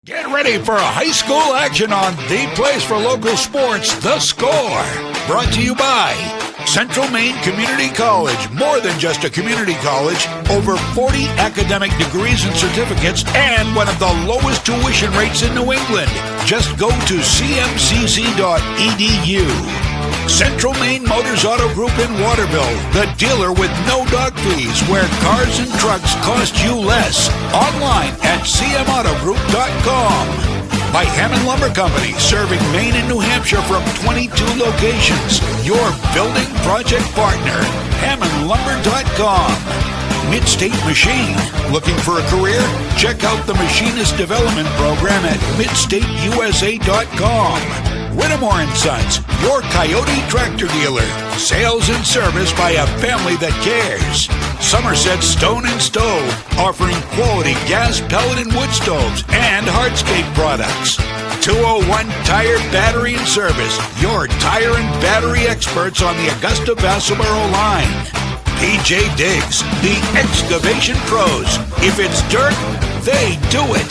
Get ready for a high school action on the place for local sports, The Score. Brought to you by Central Maine Community College. More than just a community college. Over 40 academic degrees and certificates and one of the lowest tuition rates in New England. Just go to cmcc.edu. Central Maine Motors Auto Group in Waterville, the dealer with no dog fees, where cars and trucks cost you less. Online at cmautogroup.com. By Hammond Lumber Company, serving Maine and New Hampshire from 22 locations. Your building project partner, hammondlumber.com. Midstate Machine. Looking for a career? Check out the Machinist Development Program at midstateusa.com. Whittemore & Sons, your Coyote tractor dealer. Sales and service by a family that cares. Somerset Stone and Stove, offering quality gas, pellet, and wood stoves and hardscape products. 201 Tire, Battery, and Service, your tire and battery experts on the Augusta-Vassalboro line. PJ Diggs, the excavation pros. If it's dirt, they do it.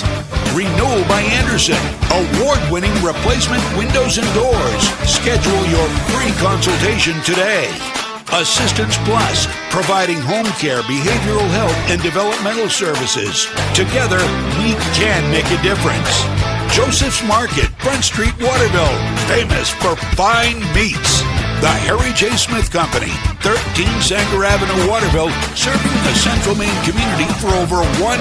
Renewal by Anderson, award-winning replacement windows and doors. Schedule your free consultation today. Assistance Plus, providing home care, behavioral health, and developmental services. Together, we can make a difference. Joseph's Market, Front Street, Waterville, famous for fine meats. The Harry J. Smith Company, 13 Sanger Avenue, Waterville, serving the Central Maine community for over 100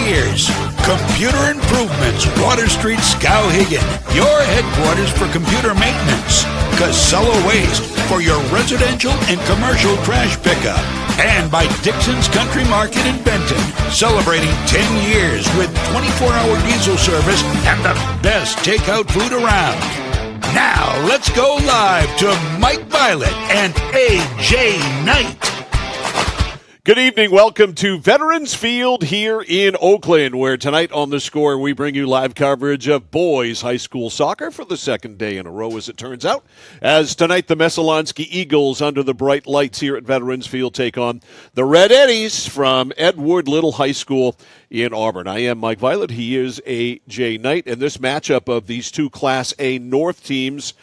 years. Computer Improvements, Water Street, Skowhegan, your headquarters for computer maintenance. Casella Waste, for your residential and commercial trash pickup. And by Dixon's Country Market in Benton, celebrating 10 years with 24-hour diesel service and the best takeout food around. Now, let's go live to Mike Violet and A.J. Knight. Good evening. Welcome to Veterans Field here in Oakland, where tonight on The Score we bring you live coverage of boys high school soccer for the second day in a row, as it turns out. As tonight the Messalonskee Eagles, under the bright lights here at Veterans Field, take on the Red Eddies from Edward Little High School in Auburn. I am Mike Violet. He is A.J. Knight. And this matchup of these two Class A North teams,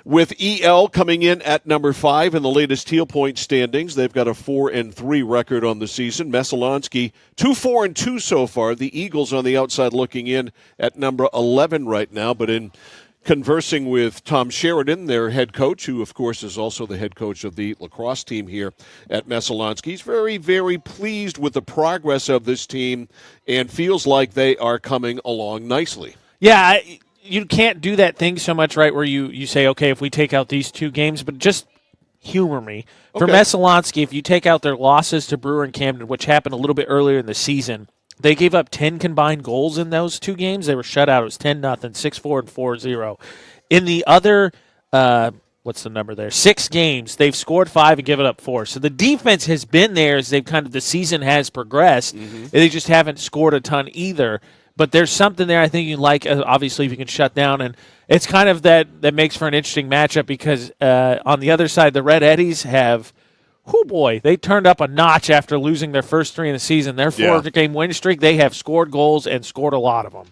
with EL coming in at number 5 in the latest Teal Point standings. They've got a 4-3 record on the season. Messalonskee 2-4-2 so far. The Eagles on the outside looking in at number 11 right now. But in conversing with Tom Sheridan, their head coach, who of course is also the head coach of the lacrosse team here at Messalonskee, he's very, very pleased with the progress of this team and feels like they are coming along nicely. Yeah, you can't do that thing so much, right, where you say, okay, if we take out these two games, but just humor me. For Okay. Messalonskee, if you take out their losses to Brewer and Camden, which happened a little bit earlier in the season, they gave up 10 combined goals in those two games. They were shut out. It was 10-0, 6-4, and 4-0. In the other, what's the number there? 6 games, they've scored 5 and given up 4. So the defense has been there as the season has progressed. And they just haven't scored a ton either. But there's something there I think you like, obviously, if you can shut down. And it's kind of that makes for an interesting matchup because on the other side, the Red Eddies have, they turned up a notch after losing their first 3 in the season. Their 4-game win streak, they have scored goals and scored a lot of them.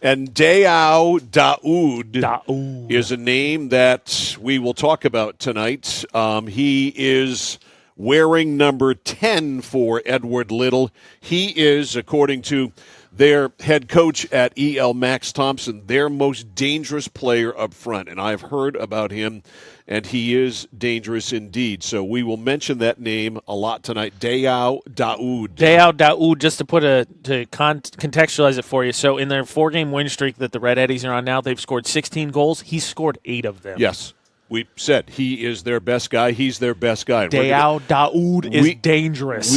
And Dayao Daoud is a name that we will talk about tonight. He is wearing number 10 for Edward Little. He is, according to their head coach at EL, Max Thompson, their most dangerous player up front. And I've heard about him, and he is dangerous indeed. So we will mention that name a lot tonight, Dayao Daoud. Dayao Daoud, just to contextualize it for you. So in their 4-game win streak that the Red Eddies are on now, they've scored 16 goals. He's scored 8 of them. Yes. We said he is their best guy. He's their best guy. Dayao Daoud is dangerous.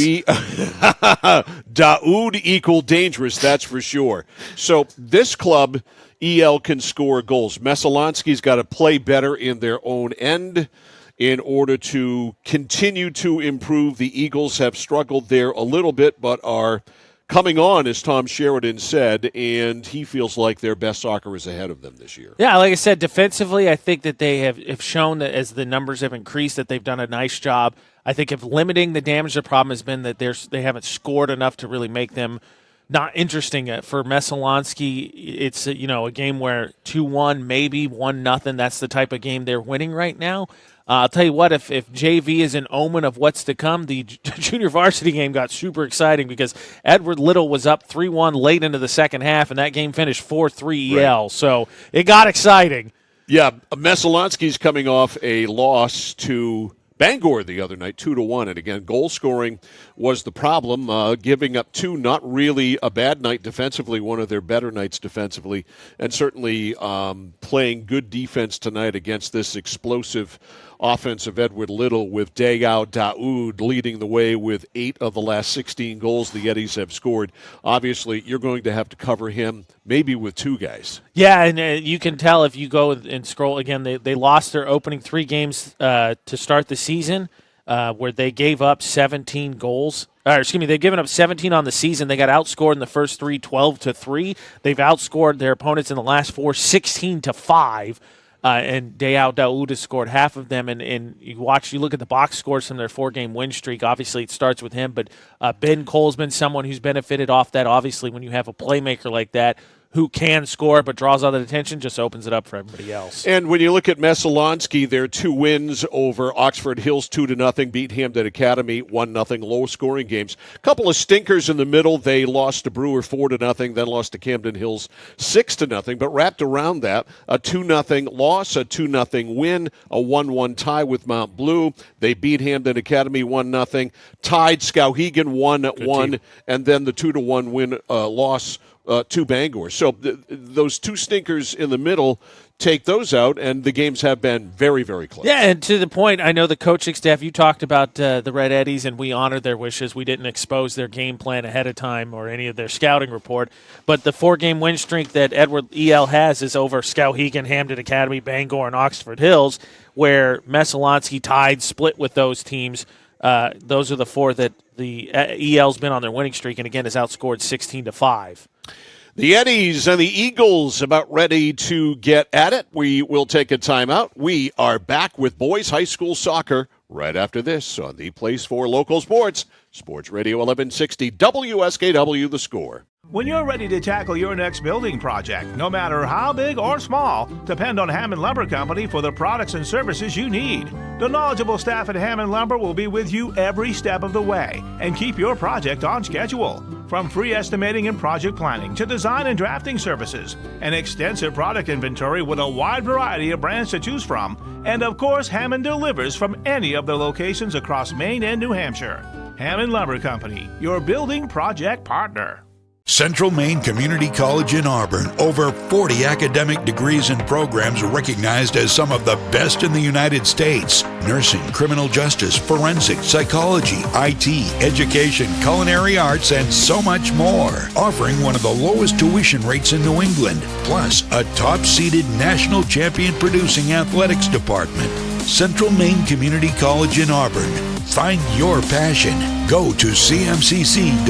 Daoud equal dangerous, that's for sure. So this club, EL, can score goals. Messalonskee's got to play better in their own end in order to continue to improve. The Eagles have struggled there a little bit, but are coming on, as Tom Sheridan said, and he feels like their best soccer is ahead of them this year. Yeah, like I said, defensively, I think that they have shown that as the numbers have increased that they've done a nice job. I think if limiting the damage, the problem has been that they haven't scored enough to really make them not interesting for Messalonskee. It's a game where 2-1, maybe 1-0. That's the type of game they're winning right now. I'll tell you what, if JV is an omen of what's to come, the junior varsity game got super exciting because Edward Little was up 3-1 late into the second half, and that game finished 4-3 EL. Right. So it got exciting. Yeah, Messalonskee's coming off a loss to Bangor the other night, 2-1. And again, goal scoring was the problem, giving up 2, not really a bad night defensively, one of their better nights defensively, and certainly playing good defense tonight against this explosive offense of Edward Little, with Dayao Daoud leading the way with 8 of the last 16 goals the Eddies have scored. Obviously, you're going to have to cover him maybe with 2 guys. Yeah, and you can tell if you go and scroll again, they lost their opening 3 games to start the season, where they gave up 17 goals. They've given up 17 on the season. They got outscored in the first 3, 12-3. They've outscored their opponents in the last 4, 16-5. And Dayao Daoud has scored half of them. And you look at the box scores from their 4-game win streak. Obviously, it starts with him. But Ben Cole's been someone who's benefited off that. Obviously, when you have a playmaker like that who can score but draws all the attention, just opens it up for everybody else. And when you look at Messalonskee, their 2 wins over Oxford Hills, 2-0, beat Hampden Academy, 1-0, low-scoring games. A couple of stinkers in the middle. They lost to Brewer 4-0, then lost to Camden Hills 6-0. But wrapped around that, a 2-0 loss, a 2-0 win, a 1-1 tie with Mount Blue. They beat Hampden Academy 1-0, tied Skowhegan 1-1, and then the 2-1 win loss to Bangor. So those 2 stinkers in the middle, take those out, and the games have been very, very close. Yeah, and to the point, I know the coaching staff, you talked about the Red Eddies, and we honored their wishes. We didn't expose their game plan ahead of time or any of their scouting report. But the 4-game win streak that Edward EL has is over Skowhegan, Hampden Academy, Bangor, and Oxford Hills, where Messalonskee tied, split with those teams. Those are the 4 that the EL's been on their winning streak, and again has outscored 16-5. The Eddies and the Eagles about ready to get at it. We will take a timeout. We are back with boys high school soccer right after this on the Place for Local Sports, Sports Radio 1160 WSKW, The Score. When you're ready to tackle your next building project, no matter how big or small, depend on Hammond Lumber Company for the products and services you need. The knowledgeable staff at Hammond Lumber will be with you every step of the way and keep your project on schedule. From free estimating and project planning to design and drafting services, an extensive product inventory with a wide variety of brands to choose from, and of course, Hammond delivers from any of the locations across Maine and New Hampshire. Hammond Lumber Company, your building project partner. Central Maine Community College in Auburn. Over 40 academic degrees and programs recognized as some of the best in the United States. Nursing, criminal justice, forensics, psychology, IT, education, culinary arts, and so much more. Offering one of the lowest tuition rates in New England. Plus, a top-seeded national champion producing athletics department. Central Maine Community College in Auburn. Find your passion. Go to cmcc.edu.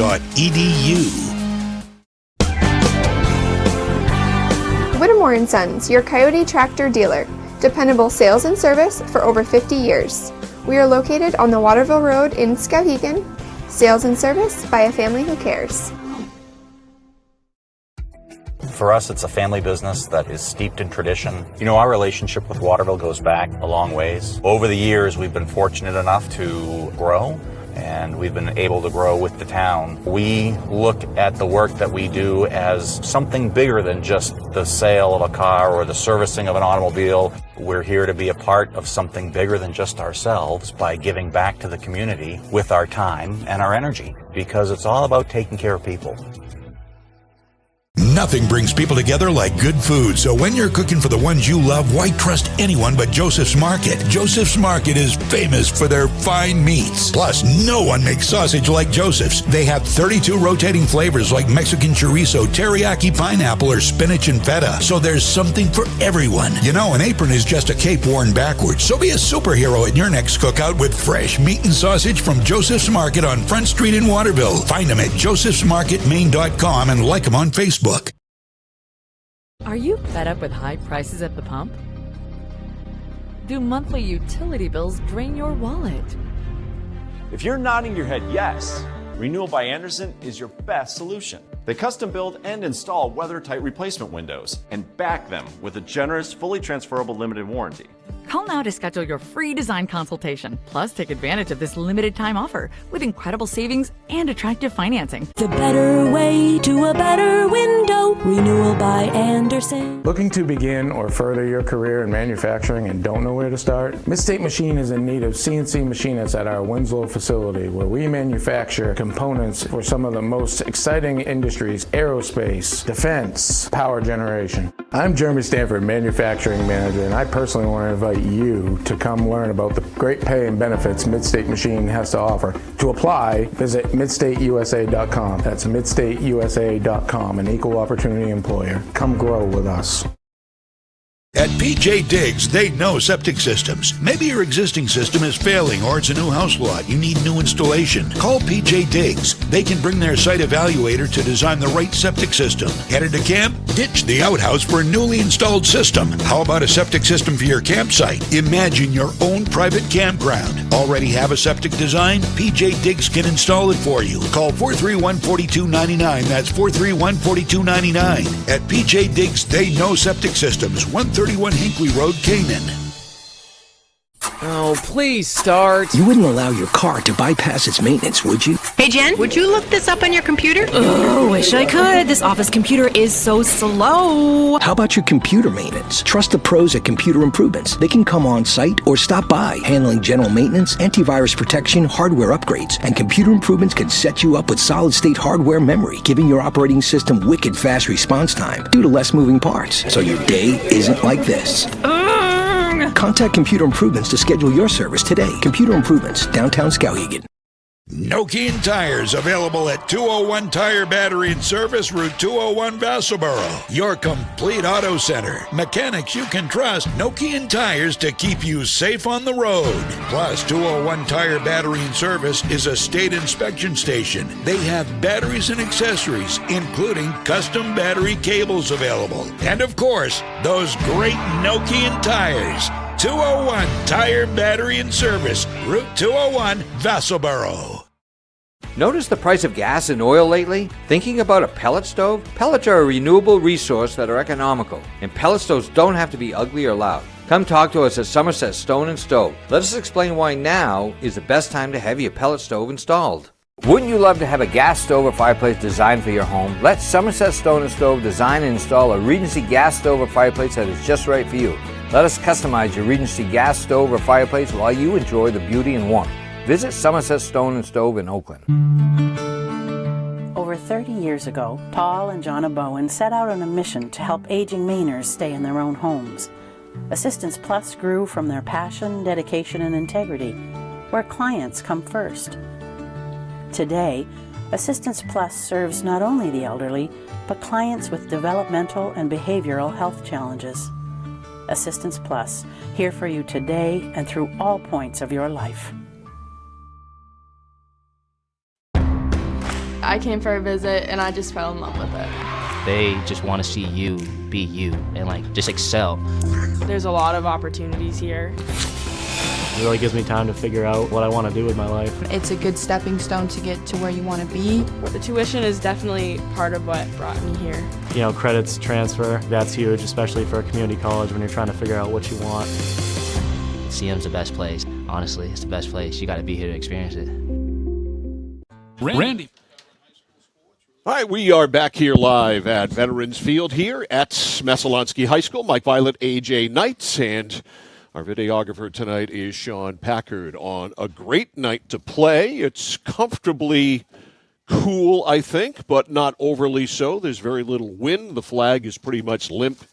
Whittemore & Sons, your Coyote tractor dealer. Dependable sales and service for over 50 years. We are located on the Waterville Road in Skowhegan. Sales and service by a family who cares. For us, it's a family business that is steeped in tradition. You know, our relationship with Waterville goes back a long ways. Over the years, we've been fortunate enough to grow, and we've been able to grow with the town. We look at the work that we do as something bigger than just the sale of a car or the servicing of an automobile. We're here to be a part of something bigger than just ourselves by giving back to the community with our time and our energy, because it's all about taking care of people. Nothing brings people together like good food. So when you're cooking for the ones you love, why trust anyone but Joseph's Market? Joseph's Market is famous for their fine meats. Plus, no one makes sausage like Joseph's. They have 32 rotating flavors like Mexican chorizo, teriyaki pineapple, or spinach and feta. So there's something for everyone. You know, an apron is just a cape worn backwards. So be a superhero at your next cookout with fresh meat and sausage from Joseph's Market on Front Street in Waterville. Find them at josephsmarketmaine.com and like them on Facebook. Are you fed up with high prices at the pump? Do monthly utility bills drain your wallet? If you're nodding your head yes, Renewal by Anderson is your best solution. They custom build and install weather-tight replacement windows and back them with a generous, fully transferable limited warranty. Call now to schedule your free design consultation. Plus, take advantage of this limited time offer with incredible savings and attractive financing. The better way to a better window. Renewal by Andersen. Looking to begin or further your career in manufacturing and don't know where to start? Midstate Machine is in need of CNC machinists at our Winslow facility, where we manufacture components for some of the most exciting industries: aerospace, defense, power generation. I'm Jeremy Stanford, manufacturing manager, and I personally want to invite you to come learn about the great pay and benefits Midstate Machine has to offer. To apply, visit midstateusa.com. That's midstateusa.com, an equal opportunity employer. Come grow with us. At PJ Diggs, they know septic systems. Maybe your existing system is failing or it's a new house lot. You need new installation. Call PJ Diggs. They can bring their site evaluator to design the right septic system. Headed to camp? Ditch the outhouse for a newly installed system. How about a septic system for your campsite? Imagine your own private campground. Already have a septic design? PJ Diggs can install it for you. Call 431-4299. That's 431-4299. At PJ Diggs, they know septic systems. 131 Hinkley Road, Canaan. Oh, please start. You wouldn't allow your car to bypass its maintenance, would you? Hey, Jen, would you look this up on your computer? Oh, wish I could. This office computer is so slow. How about your computer maintenance? Trust the pros at Computer Improvements. They can come on site or stop by, handling general maintenance, antivirus protection, hardware upgrades, and Computer Improvements can set you up with solid-state hardware memory, giving your operating system wicked fast response time due to less moving parts, so your day isn't like this. Contact Computer Improvements to schedule your service today. Computer Improvements, downtown Skowhegan. Nokian Tires, available at 201 Tire Battery and Service, Route 201, Vassalboro. Your complete auto center. Mechanics you can trust. Nokian Tires to keep you safe on the road. Plus, 201 Tire Battery and Service is a state inspection station. They have batteries and accessories, including custom battery cables available. And of course, those great Nokian tires. 201 Tire Battery and Service, Route 201, Vassalboro. Notice the price of gas and oil lately? Thinking about a pellet stove? Pellets are a renewable resource that are economical, and pellet stoves don't have to be ugly or loud. Come talk to us at Somerset Stone & Stove. Let us explain why now is the best time to have your pellet stove installed. Wouldn't you love to have a gas stove or fireplace designed for your home? Let Somerset Stone & Stove design and install a Regency gas stove or fireplace that is just right for you. Let us customize your Regency gas stove or fireplace while you enjoy the beauty and warmth. Visit Somerset Stone & Stove in Oakland. Over 30 years ago, Paul and Jonna Bowen set out on a mission to help aging Mainers stay in their own homes. Assistance Plus grew from their passion, dedication, and integrity, where clients come first. Today, Assistance Plus serves not only the elderly, but clients with developmental and behavioral health challenges. Assistance Plus, here for you today and through all points of your life. I came for a visit and I just fell in love with it. They just want to see you be you and just excel. There's a lot of opportunities here. It really gives me time to figure out what I want to do with my life. It's a good stepping stone to get to where you want to be. The tuition is definitely part of what brought me here. You know, credits transfer, that's huge, especially for a community college when you're trying to figure out what you want. CM's the best place. Honestly, it's the best place. You got to be here to experience it. Randy. All right, we are back here live at Veterans Field here at Messalonskee High School. Mike Violet, AJ Knight, and our videographer tonight is Sean Packard on a great night to play. It's comfortably cool, I think, but not overly so. There's very little wind. The flag is pretty much limp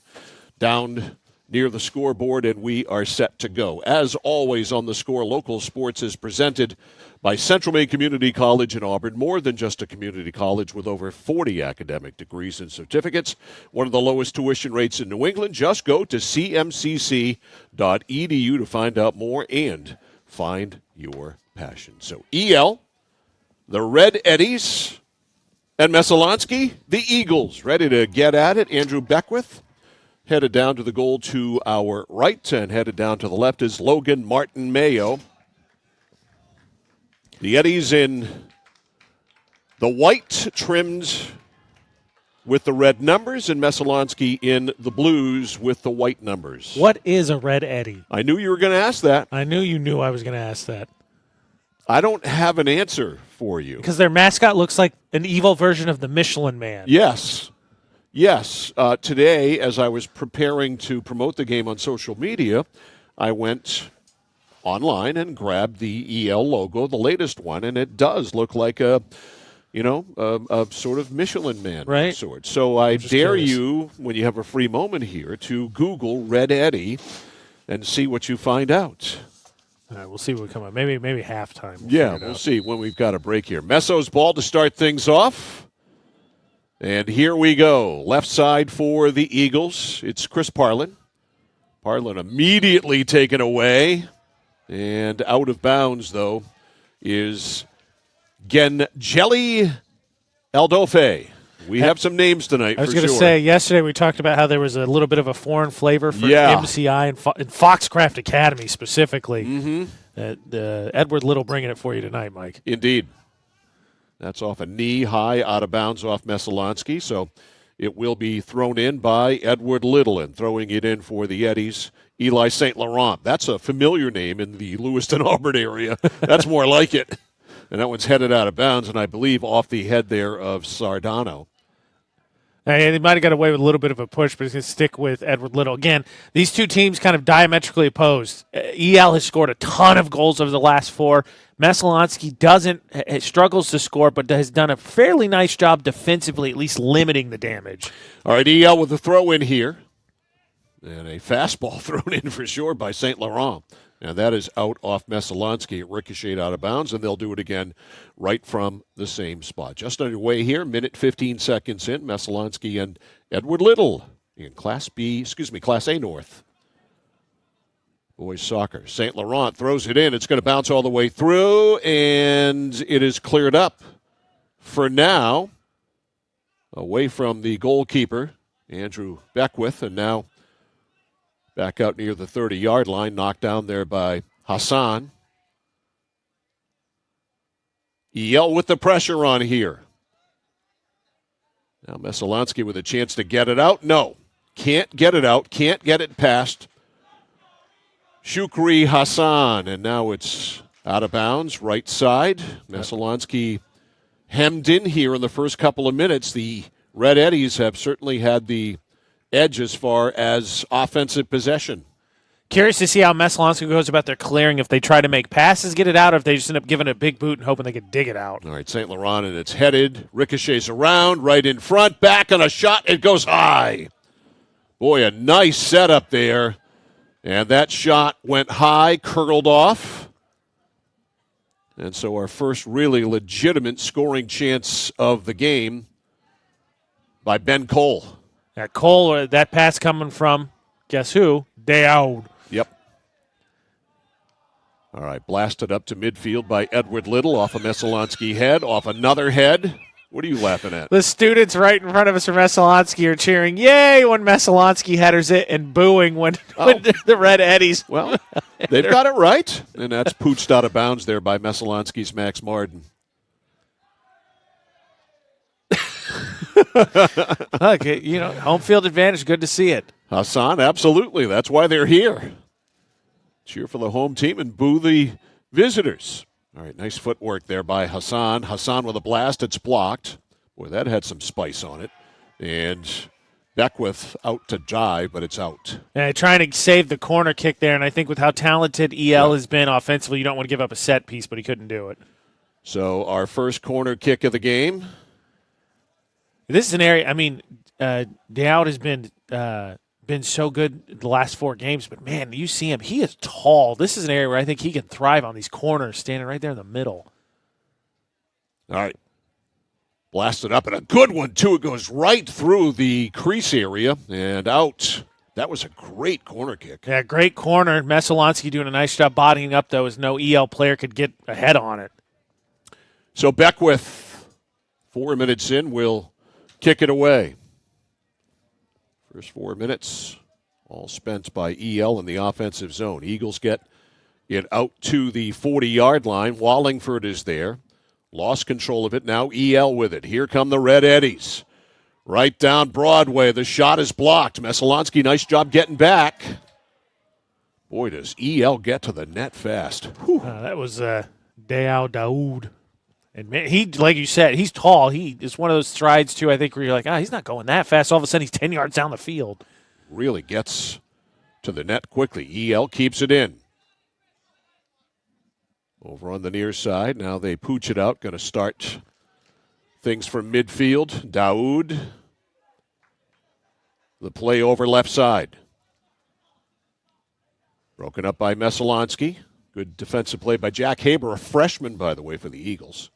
down near the scoreboard, and we are set to go. As always on The Score, local sports is presented by Central Maine Community College in Auburn, more than just a community college with over 40 academic degrees and certificates. One of the lowest tuition rates in New England. Just go to cmcc.edu to find out more and find your passion. So EL, the Red Eddies, and Messalonskee, the Eagles, ready to get at it. Andrew Beckwith headed down to the goal to our right, and headed down to the left is Logan Martin Mayo. The Eddies in the white trimmed with the red numbers and Messalonskee in the blues with the white numbers. What is a red Eddie? I knew you were going to ask that. I knew you knew I was going to ask that. I don't have an answer for you. Because their mascot looks like an evil version of the Michelin Man. Yes. Yes. Today, as I was preparing to promote the game on social media, I went online and grabbed the EL logo, the latest one, and it does look like a sort of Michelin Man right. sort. So I dare curious. you, when you have a free moment here, to Google Red Eddie and see what you find out. All right, we'll see what we come up. Maybe halftime. We'll see when we've got a break here. Messo's ball to start things off. And here we go. Left side for the Eagles. It's Chris Parlin. Parlin immediately taken away. And out of bounds, though, is Gengeli Aldofe. We have some names tonight. I was going to say, yesterday we talked about how there was a little bit of a foreign flavor for MCI and Foxcraft Academy specifically. Mm-hmm. Edward Little bringing it for you tonight, Mike. Indeed. That's off a knee high, out of bounds off Messalonskee. So it will be thrown in by Edward Little, and throwing it in for the Eddies, Eli St. Laurent. That's a familiar name in the Lewiston-Auburn area. That's more like it. And that one's headed out of bounds, and I believe off the head there of Sardano. And he might have got away with a little bit of a push, but he's going to stick with Edward Little. Again, these two teams kind of diametrically opposed. EL has scored a ton of goals over the last 4. Messalonskee struggles to score, but has done a fairly nice job defensively, at least limiting the damage. All right, EL with a throw in here. And a fastball thrown in for sure by St. Laurent. And that is out off Messalonskee. It ricocheted out of bounds, and they'll do it again right from the same spot. Just underway here, minute 15 seconds in. Messalonskee and Edward Little in Class A North. Boys soccer. St. Laurent throws it in. It's going to bounce all the way through, and it is cleared up for now. Away from the goalkeeper, Andrew Beckwith, and now back out near the 30-yard line, knocked down there by Hassan. EL with the pressure on here. Now Messalonskee with a chance to get it out. No, can't get it out, can't get it past Shukri Hassan. And now it's out of bounds, right side. Messalonskee hemmed in here in the first couple of minutes. The Red Eddies have certainly had the edge as far as offensive possession. Curious to see how Messalonskee goes about their clearing, if they try to make passes, get it out, or if they just end up giving it a big boot and hoping they can dig it out. All right, St. Laurent, and it's headed. Ricochets around, right in front, back on a shot. It goes high. Boy, a nice setup there. And that shot went high, curled off. And so our first really legitimate scoring chance of the game by Ben Cole. Yeah, Cole, that pass coming from, guess who? Dowd. Yep. All right, blasted up to midfield by Edward Little off a Messalonskee head, off another head. What are you laughing at? The students right in front of us from Messalonskee are cheering, yay, when Messalonskee headers it, and booing when the Red Eddies. Well, they've got it right, and that's pooched out of bounds there by Messalonskee's Max Martin. Look, home field advantage, good to see it. Hassan, absolutely. That's why they're here. Cheer for the home team and boo the visitors. All right, nice footwork there by Hassan. Hassan with a blast. It's blocked. Boy, that had some spice on it. And Beckwith out to dive, but it's out. Trying to save the corner kick there, and I think with how talented EL has been offensively, you don't want to give up a set piece, but he couldn't do it. So our first corner kick of the game. This is an area, Dowd has been so good the last 4 games, but, man, you see him. He is tall. This is an area where I think he can thrive on these corners, standing right there in the middle. All right. Blasted up, and a good one, too. It goes right through the crease area and out. That was a great corner kick. Yeah, great corner. Messalonskee doing a nice job bodying up, though, as no EL player could get ahead on it. So Beckwith, 4 minutes in, will kick it away. First 4 minutes, all spent by EL in the offensive zone. Eagles get it out to the 40-yard line. Wallingford is there. Lost control of it. Now EL with it. Here come the Red Eddies. Right down Broadway. The shot is blocked. Messalonskee, nice job getting back. Boy, does EL get to the net fast. That was Dayal Daoud. And man, he, like you said, he's tall. He is one of those strides, too, I think, where you're like, he's not going that fast. All of a sudden, he's 10 yards down the field. Really gets to the net quickly. EL keeps it in. Over on the near side. Now they pooch it out. Going to start things from midfield. Daoud. The play over left side. Broken up by Messalonskee. Good defensive play by Jack Haber, a freshman, by the way, for the Eagles.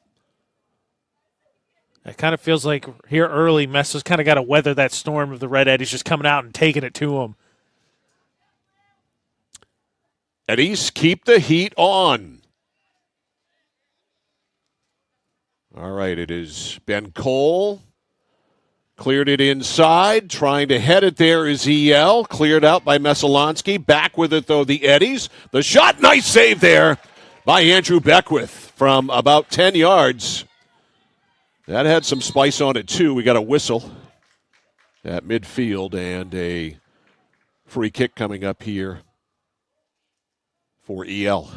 It kind of feels like here early, Messa's kind of got to weather that storm of the Red Eddies just coming out and taking it to him. Eddies keep the heat on. All right, it is Ben Cole. Cleared it inside. Trying to head it there is EL. Cleared out by Messalonskee. Back with it, though, the Eddies. The shot, nice save there by Andrew Beckwith from about 10 yards. That had some spice on it, too. We got a whistle at midfield and a free kick coming up here for EL.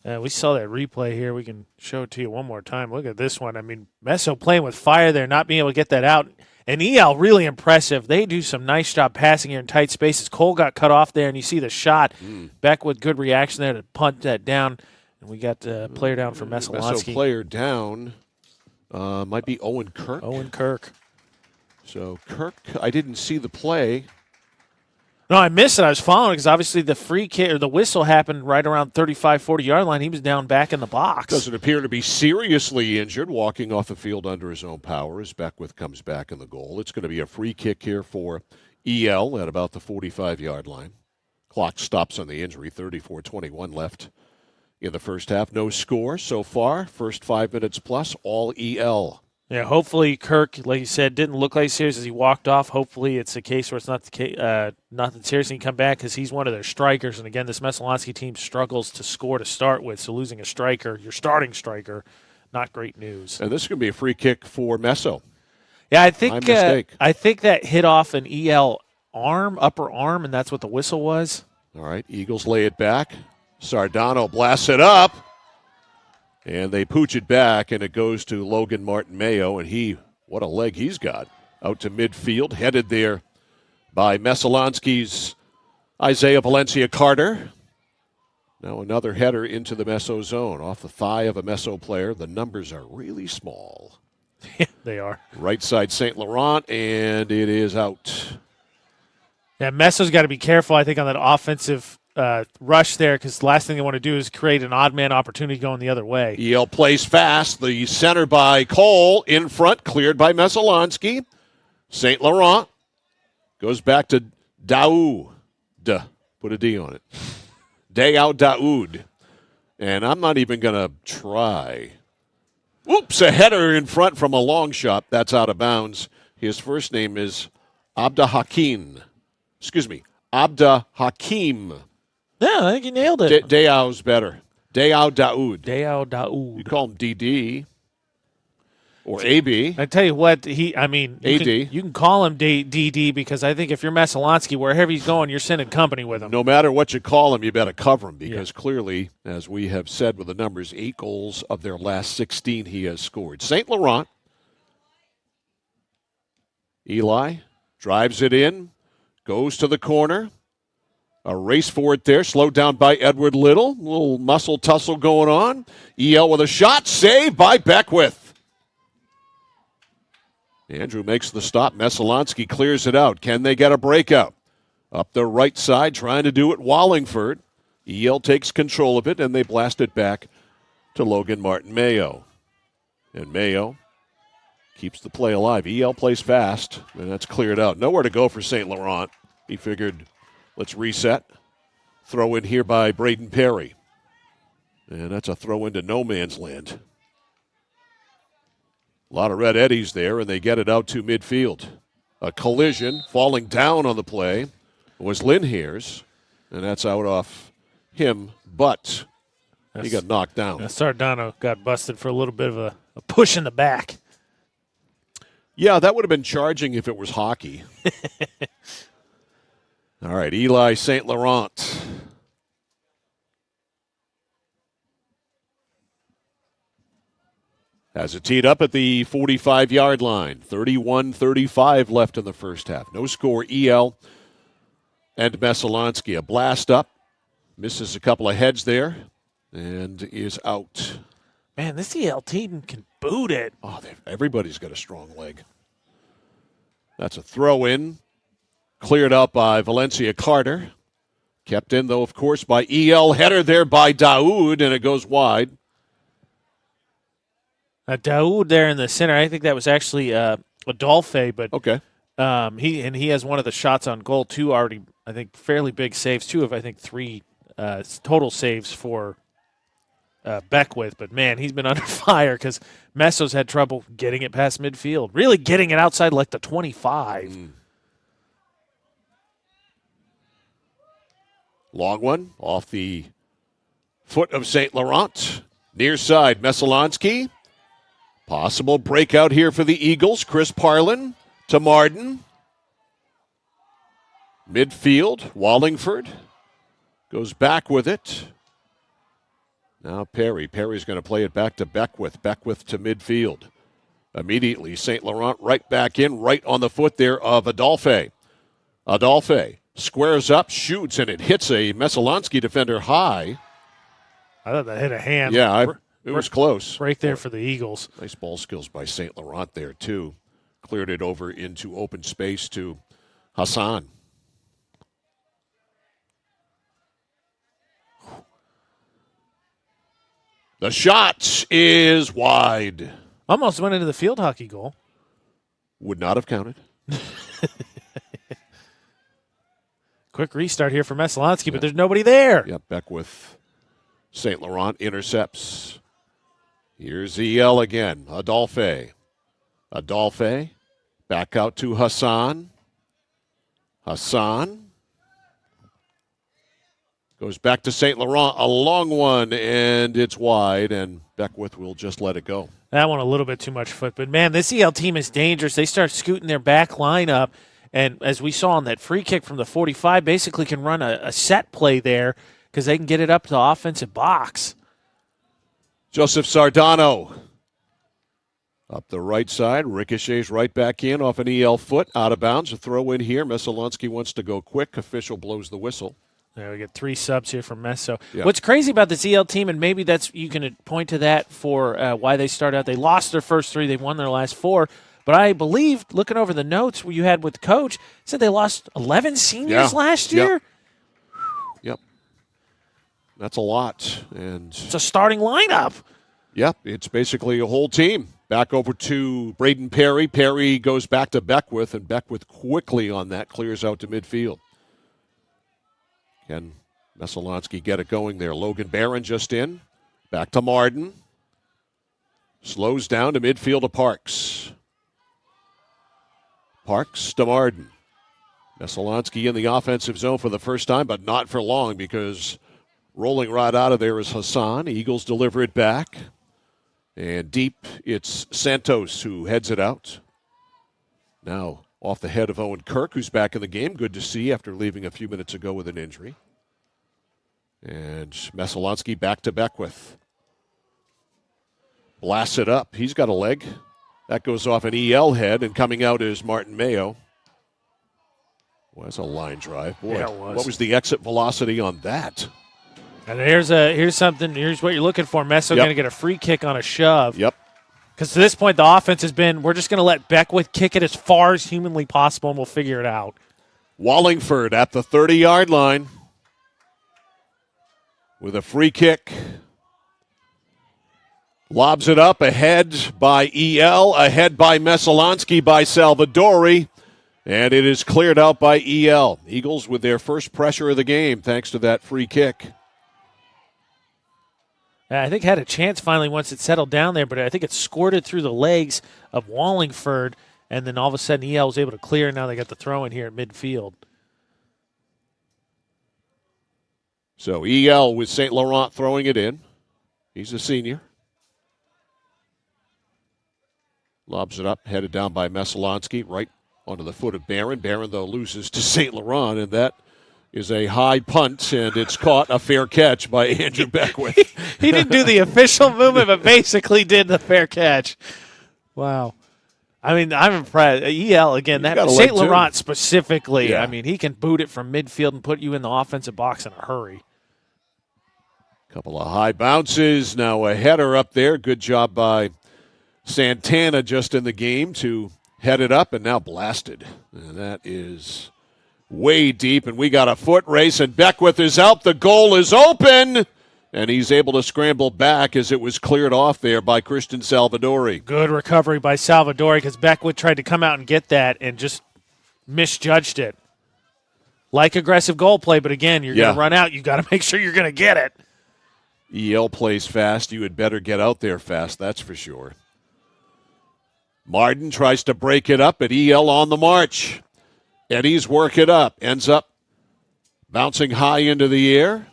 We saw that replay here. We can show it to you one more time. Look at this one. I mean, Messo playing with fire there, not being able to get that out. And EL, really impressive. They do some nice job passing here in tight spaces. Cole got cut off there, and you see the shot. Beck with good reaction there to punt that down. And we got the player down for Messalonskee. Messo player down might be Owen Kirk. Owen Kirk. So Kirk, I didn't see the play. No, I missed it. I was following because obviously the free kick or the whistle happened right around 35, 40-yard line. He was down back in the box. Doesn't appear to be seriously injured, walking off the field under his own power as Beckwith comes back in the goal. It's going to be a free kick here for EL at about the 45-yard line. Clock stops on the injury, 34-21 left in the first half. No score so far. First 5 minutes plus, all EL. Yeah, hopefully Kirk, like you said, didn't look like serious as he walked off. Hopefully it's a case where it's not nothing serious and he come back because he's one of their strikers. And, again, this Messalonskee team struggles to score to start with, so losing a striker, your starting striker, not great news. And this is going to be a free kick for Messo. Yeah, I think My mistake. I think that hit off an EL arm, upper arm, and that's what the whistle was. All right, Eagles lay it back. Sardano blasts it up. And they pooch it back, and it goes to Logan Martin Mayo, and what a leg he's got. Out to midfield, headed there by Messalonskee's Isaiah Valencia Carter. Now another header into the Messo zone, off the thigh of a Messo player. The numbers are really small. Yeah, they are. Right side St. Laurent, and it is out. Yeah, Messo's got to be careful, I think, on that offensive rush there, because the last thing they want to do is create an odd man opportunity going the other way. EL plays fast. The center by Cole in front, cleared by Messalonskee. St. Laurent goes back to Daoud. Put a D on it. Dayal Daoud. And I'm not even going to try. Oops, a header in front from a long shot. That's out of bounds. His first name is Abda Hakim. Yeah, I think you nailed it. Dayal's better. Dayal Daoud. Dayal Daoud. You call him DD or AB. I tell you what, you can call him DD because I think if you're Messalonskee, wherever he's going, you're sending company with him. No matter what you call him, you better cover him because clearly, as we have said with the numbers, 8 goals of their last 16 he has scored. St. Laurent. Eli drives it in, goes to the corner. A race for it there, slowed down by Edward Little. A little muscle tussle going on. EL with a shot, saved by Beckwith. Andrew makes the stop. Messalonskee clears it out. Can they get a breakout? Up the right side, trying to do it, Wallingford. EL takes control of it, and they blast it back to Logan Martin Mayo. And Mayo keeps the play alive. EL plays fast, and that's cleared out. Nowhere to go for St. Laurent. He figured, let's reset. Throw in here by Braden Perry. And that's a throw into no man's land. A lot of red eddies there, and they get it out to midfield. A collision, falling down on the play, was Linhares, and that's out off him, but he got knocked down. Sardano got busted for a little bit of a push in the back. Yeah, that would have been charging if it was hockey. All right, Eli St. Laurent. Has it teed up at the 45-yard line. 31-35 left in the first half. No score, EL and Messalonskee. A blast up. Misses a couple of heads there and is out. Man, this EL team can boot it. Oh, everybody's got a strong leg. That's a throw-in. Cleared out by Valencia Carter. Kept in, though, of course, by EL. Header there by Daoud, and it goes wide. Daoud there in the center. I think that was actually Adolphe, but okay. He has one of the shots on goal, too, already, I think, fairly big saves. 2 of, I think, 3 total saves for Beckwith. But, man, he's been under fire because Messo's had trouble getting it past midfield. Really getting it outside like the 25. Long one off the foot of St. Laurent. Near side, Messalonskee. Possible breakout here for the Eagles. Chris Parlin to Martin. Midfield, Wallingford goes back with it. Now Perry. Perry's going to play it back to Beckwith. Beckwith to midfield. Immediately, St. Laurent right back in, right on the foot there of Adolphe. Adolphe squares up, shoots, and it hits a Messalonskee defender high. I thought that hit a hand. Yeah, it was close. Right there for the Eagles. Nice ball skills by St. Laurent there, too. Cleared it over into open space to Hassan. The shot is wide. Almost went into the field hockey goal. Would not have counted. Quick restart here for Messalonskee, but there's nobody there. Yep, Beckwith. St. Laurent intercepts. Here's EL again. Adolphe. Adolphe. Back out to Hassan. Hassan. Goes back to St. Laurent. A long one, and it's wide, and Beckwith will just let it go. That one a little bit too much foot. But, man, this EL team is dangerous. They start scooting their back line up, and as we saw on that free kick from the 45, basically can run a set play there because they can get it up to the offensive box. Joseph Sardano up the right side. Ricochets right back in off an EL foot. Out of bounds. A throw in here. Messalonskee wants to go quick. Official blows the whistle. There we get 3 subs here from Messo. Yeah. What's crazy about this EL team, and maybe that's you can point to that for why they started out. They lost their first 3. They won their last 4. But I believe, looking over the notes you had with the coach, said they lost 11 seniors last year. Yep. That's a lot. And it's a starting lineup. Yep, it's basically a whole team. Back over to Braden Perry. Perry goes back to Beckwith, and Beckwith quickly on that clears out to midfield. Can Messalonskee get it going there? Logan Barron just in. Back to Martin. Slows down to midfield to Parks. Parks to Martin. Messalonskee in the offensive zone for the first time, but not for long because rolling right out of there is Hassan. Eagles deliver it back. And deep, it's Santos who heads it out. Now off the head of Owen Kirk, who's back in the game. Good to see after leaving a few minutes ago with an injury. And Messalonskee back to Beckwith. Blasts it up. He's got a leg. That goes off an EL head, and coming out is Martin Mayo. Well, that's a line drive. Boy, yeah, it was. What was the exit velocity on that? And here's what you're looking for. Messo going to get a free kick on a shove. Yep. Because to this point, the offense has been, we're just going to let Beckwith kick it as far as humanly possible, and we'll figure it out. Wallingford at the 30-yard line with a free kick. Lobs it up, ahead by EL, ahead by Messalonskee by Salvadori, and it is cleared out by EL. Eagles with their first pressure of the game thanks to that free kick. I think had a chance finally once it settled down there, but I think it squirted through the legs of Wallingford, and then all of a sudden EL was able to clear, and now they got the throw in here at midfield. So EL with St. Laurent throwing it in. He's a senior. Lobs it up, headed down by Messalonskee, right onto the foot of Barron. Barron, though, loses to St. Laurent, and that is a high punt, and it's caught, a fair catch by Andrew Beckwith. He didn't do the official movement, but basically did the fair catch. Wow. I mean, I'm impressed. EL, again, that St. Laurent specifically, Yeah. I mean, he can boot it from midfield and put you in the offensive box in a hurry. Couple of high bounces. Now a header up there. Good job by Santana just in the game to head it up, and now blasted. And that is way deep, and we got a foot race, and Beckwith is out. The goal is open, and he's able to scramble back as it was cleared off there by Christian Salvadori. Good recovery by Salvadori because Beckwith tried to come out and get that and just misjudged it. Like aggressive goal play, but again, you're going to run out. You got to make sure you're going to get it. EL plays fast. You had better get out there fast, that's for sure. Martin tries to break it up, but EL on the march. Eddie's work it up. Ends up bouncing high into the air.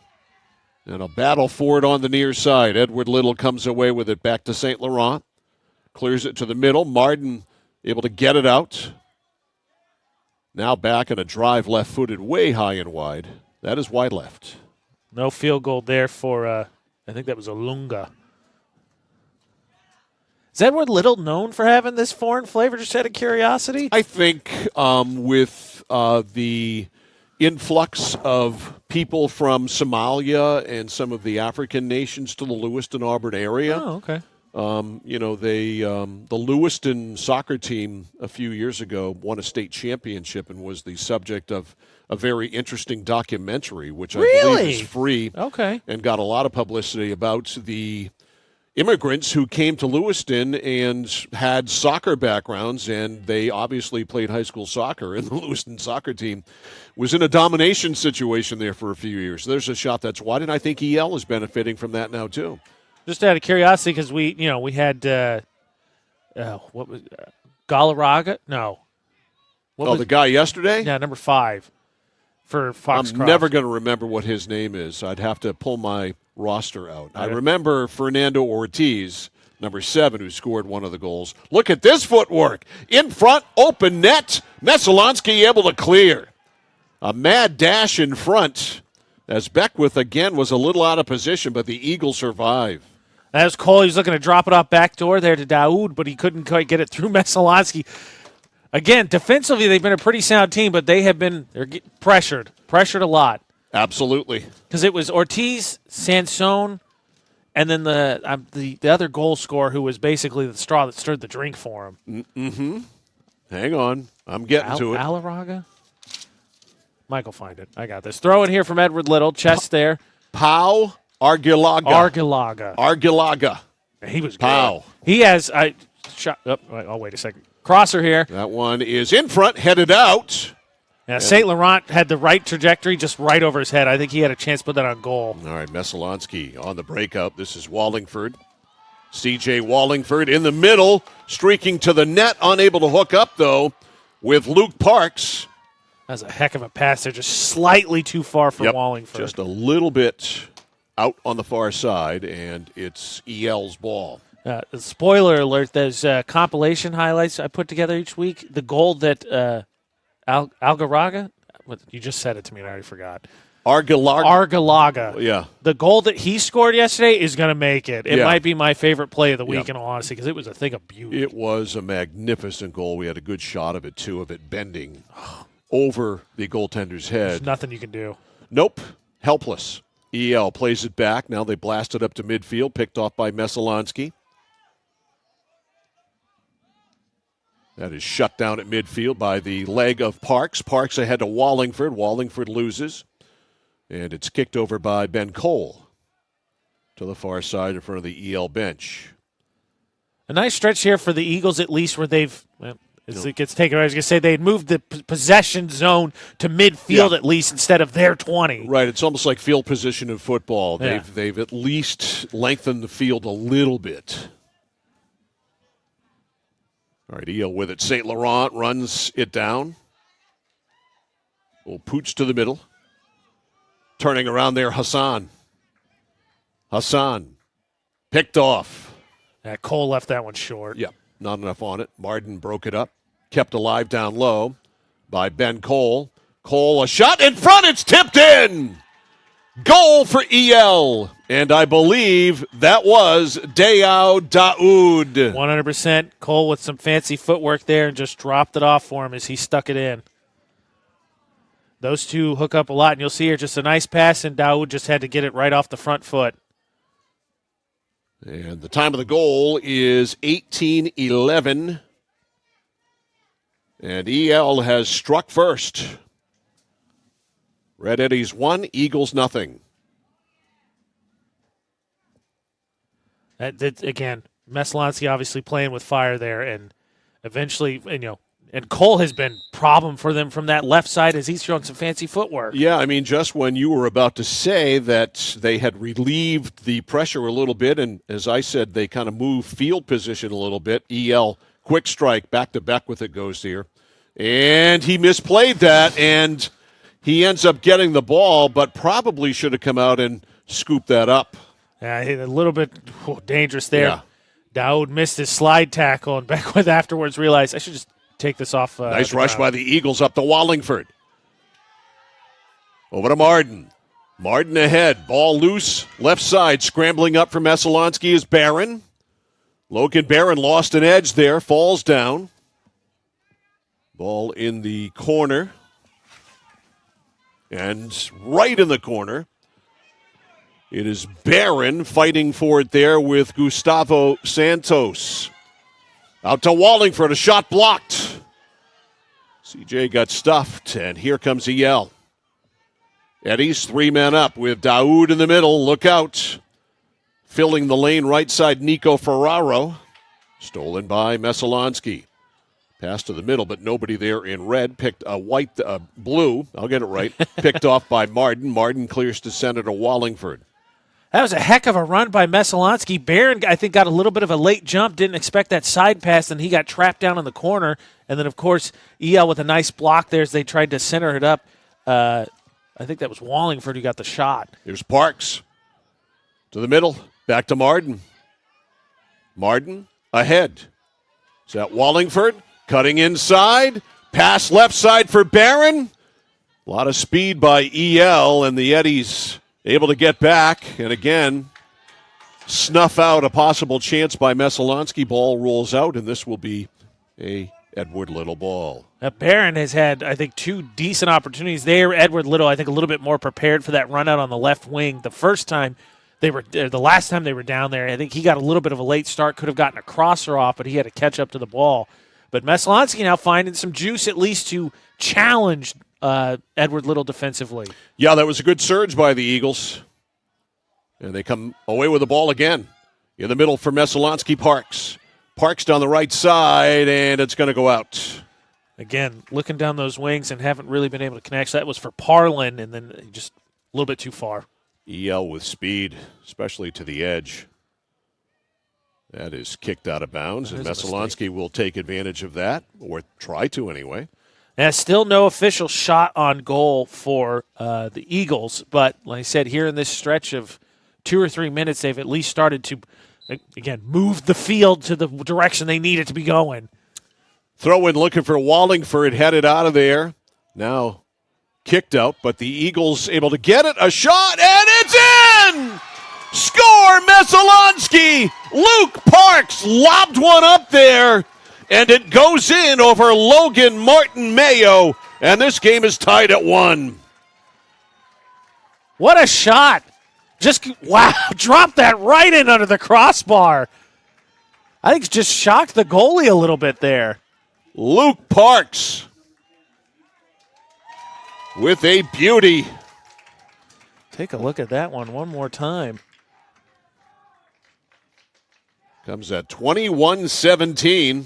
And a battle for it on the near side. Edward Little comes away with it back to St. Laurent. Clears it to the middle. Martin able to get it out. Now back in a drive left-footed way high and wide. That is wide left. No field goal there for, I think that was Olunga. Is Edward Little known for having this foreign flavor, just out of curiosity? I think with the influx of people from Somalia and some of the African nations to the Lewiston-Auburn area. Oh, okay. The Lewiston soccer team a few years ago won a state championship and was the subject of a very interesting documentary, which I believe is free. Okay. And got a lot of publicity about the immigrants who came to Lewiston and had soccer backgrounds, and they obviously played high school soccer, and the Lewiston soccer team was in a domination situation there for a few years. There's a shot that's wide, and I think EL is benefiting from that now too. Just out of curiosity, because we had what was Galarraga? No. The guy yesterday? Yeah, number 5 for Foxcroft. I'm never going to remember what his name is. I'd have to pull my roster out. I remember Fernando Ortiz, number 7, who scored one of the goals. Look at this footwork. In front, open net. Messalonskee able to clear. A mad dash in front as Beckwith, again, was a little out of position, but the Eagles survive. That was Cole. He was looking to drop it off back door there to Daoud, but he couldn't quite get it through Messalonskee. Again, defensively, they've been a pretty sound team, but they're getting pressured a lot. Absolutely. Because it was Ortiz, Sansone, and then the other goal scorer who was basically the straw that stirred the drink for him. Mm-hmm. Hang on. I'm getting to it. Galarraga? Mike will find it. I got this. Throw it here from Edward Little. Chest there. Pau Argilaga. He was good. Pau. He has wait a second. Crosser here. That one is in front, headed out. Yeah, St. Laurent had the right trajectory, just right over his head. I think he had a chance to put that on goal. All right, Messalonskee on the breakout. This is Wallingford. C.J. Wallingford in the middle, streaking to the net, unable to hook up, though, with Luke Parks. That's a heck of a pass there, just slightly too far for Wallingford. Just a little bit out on the far side, and it's EL's ball. Spoiler alert, there's compilation highlights I put together each week. The goal that Algaraga, you just said it to me and I already forgot. Argilaga. Yeah. The goal that he scored yesterday is going to make it. It might be my favorite play of the week, in all honesty, because it was a thing of beauty. It was a magnificent goal. We had a good shot of it, too, of it bending over the goaltender's head. There's nothing you can do. Nope. Helpless. EL plays it back. Now they blast it up to midfield, picked off by Messalonskee. That is shut down at midfield by the leg of Parks. Parks ahead to Wallingford. Wallingford loses. And it's kicked over by Ben Cole to the far side in front of the EL bench. A nice stretch here for the Eagles, at least, where they've, as it gets taken, I was going to say, they'd moved the possession zone to midfield at least instead of their 20. Right, it's almost like field position in football. Yeah. They've at least lengthened the field a little bit. All right, EL with it. St. Laurent runs it down. Little pooch to the middle. Turning around there, Hassan. Picked off. Cole left that one short. Yeah. not enough on it. Martin broke it up, kept alive down low by Ben Cole. Cole, a shot in front, it's tipped in! Goal for EL, and I believe that was Dayao Daoud. 100%. Cole with some fancy footwork there and just dropped it off for him as he stuck it in. Those two hook up a lot, and you'll see here just a nice pass, and Daoud just had to get it right off the front foot. And the time of the goal is 18:11. And EL has struck first. Red Eddies 1, Eagles nothing. Again, Messalonskee obviously playing with fire there, and eventually, and Cole has been problem for them from that left side as he's showing some fancy footwork. Yeah, I mean, just when you were about to say that they had relieved the pressure a little bit, and as I said, they kind of moved field position a little bit. EL, quick strike, back to back with it goes here. And he misplayed that, and he ends up getting the ball, but probably should have come out and scooped that up. Yeah, a little bit dangerous there. Yeah. Daoud missed his slide tackle, and Beckwith afterwards realized, I should just take this off. Nice rush by the Eagles up to Wallingford. Over to Martin. Martin ahead. Ball loose. Left side. Scrambling up for Messalonskee is Barron. Logan Barron lost an edge there. Falls down. Ball in the corner. And right in the corner, it is Barron fighting for it there with Gustavo Santos. Out to Wallingford, a shot blocked. CJ got stuffed, and here comes EL. Eddie's 3 men up with Daoud in the middle. Look out. Filling the lane right side, Nico Ferraro. Stolen by Messalonskee. Pass to the middle, but nobody there in red. Picked a blue. I'll get it right. Picked off by Martin. Martin clears to center to Wallingford. That was a heck of a run by Messalonskee. Barron, I think, got a little bit of a late jump, didn't expect that side pass, and he got trapped down in the corner. And then, of course, EL with a nice block there as they tried to center it up. I think that was Wallingford who got the shot. Here's Parks. To the middle. Back to Martin. Martin ahead. Is that Wallingford? Cutting inside. Pass left side for Barron. A lot of speed by EL, and the Eddies able to get back, and again, snuff out a possible chance by Messalonskee. Ball rolls out, and this will be a Edward Little ball. Barron has had, I think, 2 decent opportunities there. Edward Little, I think, a little bit more prepared for that run out on the left wing. The last time they were down there, I think he got a little bit of a late start, could have gotten a crosser off, but he had to catch up to the ball. But Messalonskee now finding some juice at least to challenge Edward Little defensively. Yeah, that was a good surge by the Eagles. And they come away with the ball again. In the middle for Messalonskee. Parks. Parks down the right side, and it's going to go out. Again, looking down those wings and haven't really been able to connect. So that was for Parlin, and then just a little bit too far. EL with speed, especially to the edge. That is kicked out of bounds, and Messalonskee will take advantage of that, or try to anyway. And still no official shot on goal for the Eagles, but like I said, here in this stretch of 2 or 3 minutes, they've at least started to, again, move the field to the direction they need it to be going. Throw in looking for Wallingford, headed out of there. Now kicked out, but the Eagles able to get it. A shot, and it's in! Score, Messalonskee! Luke Parks lobbed one up there, and it goes in over Logan Martin Mayo, and this game is tied at 1. What a shot! Wow, dropped that right in under the crossbar. I think it's just shocked the goalie a little bit there. Luke Parks with a beauty. Take a look at that one more time. Comes at 21-17.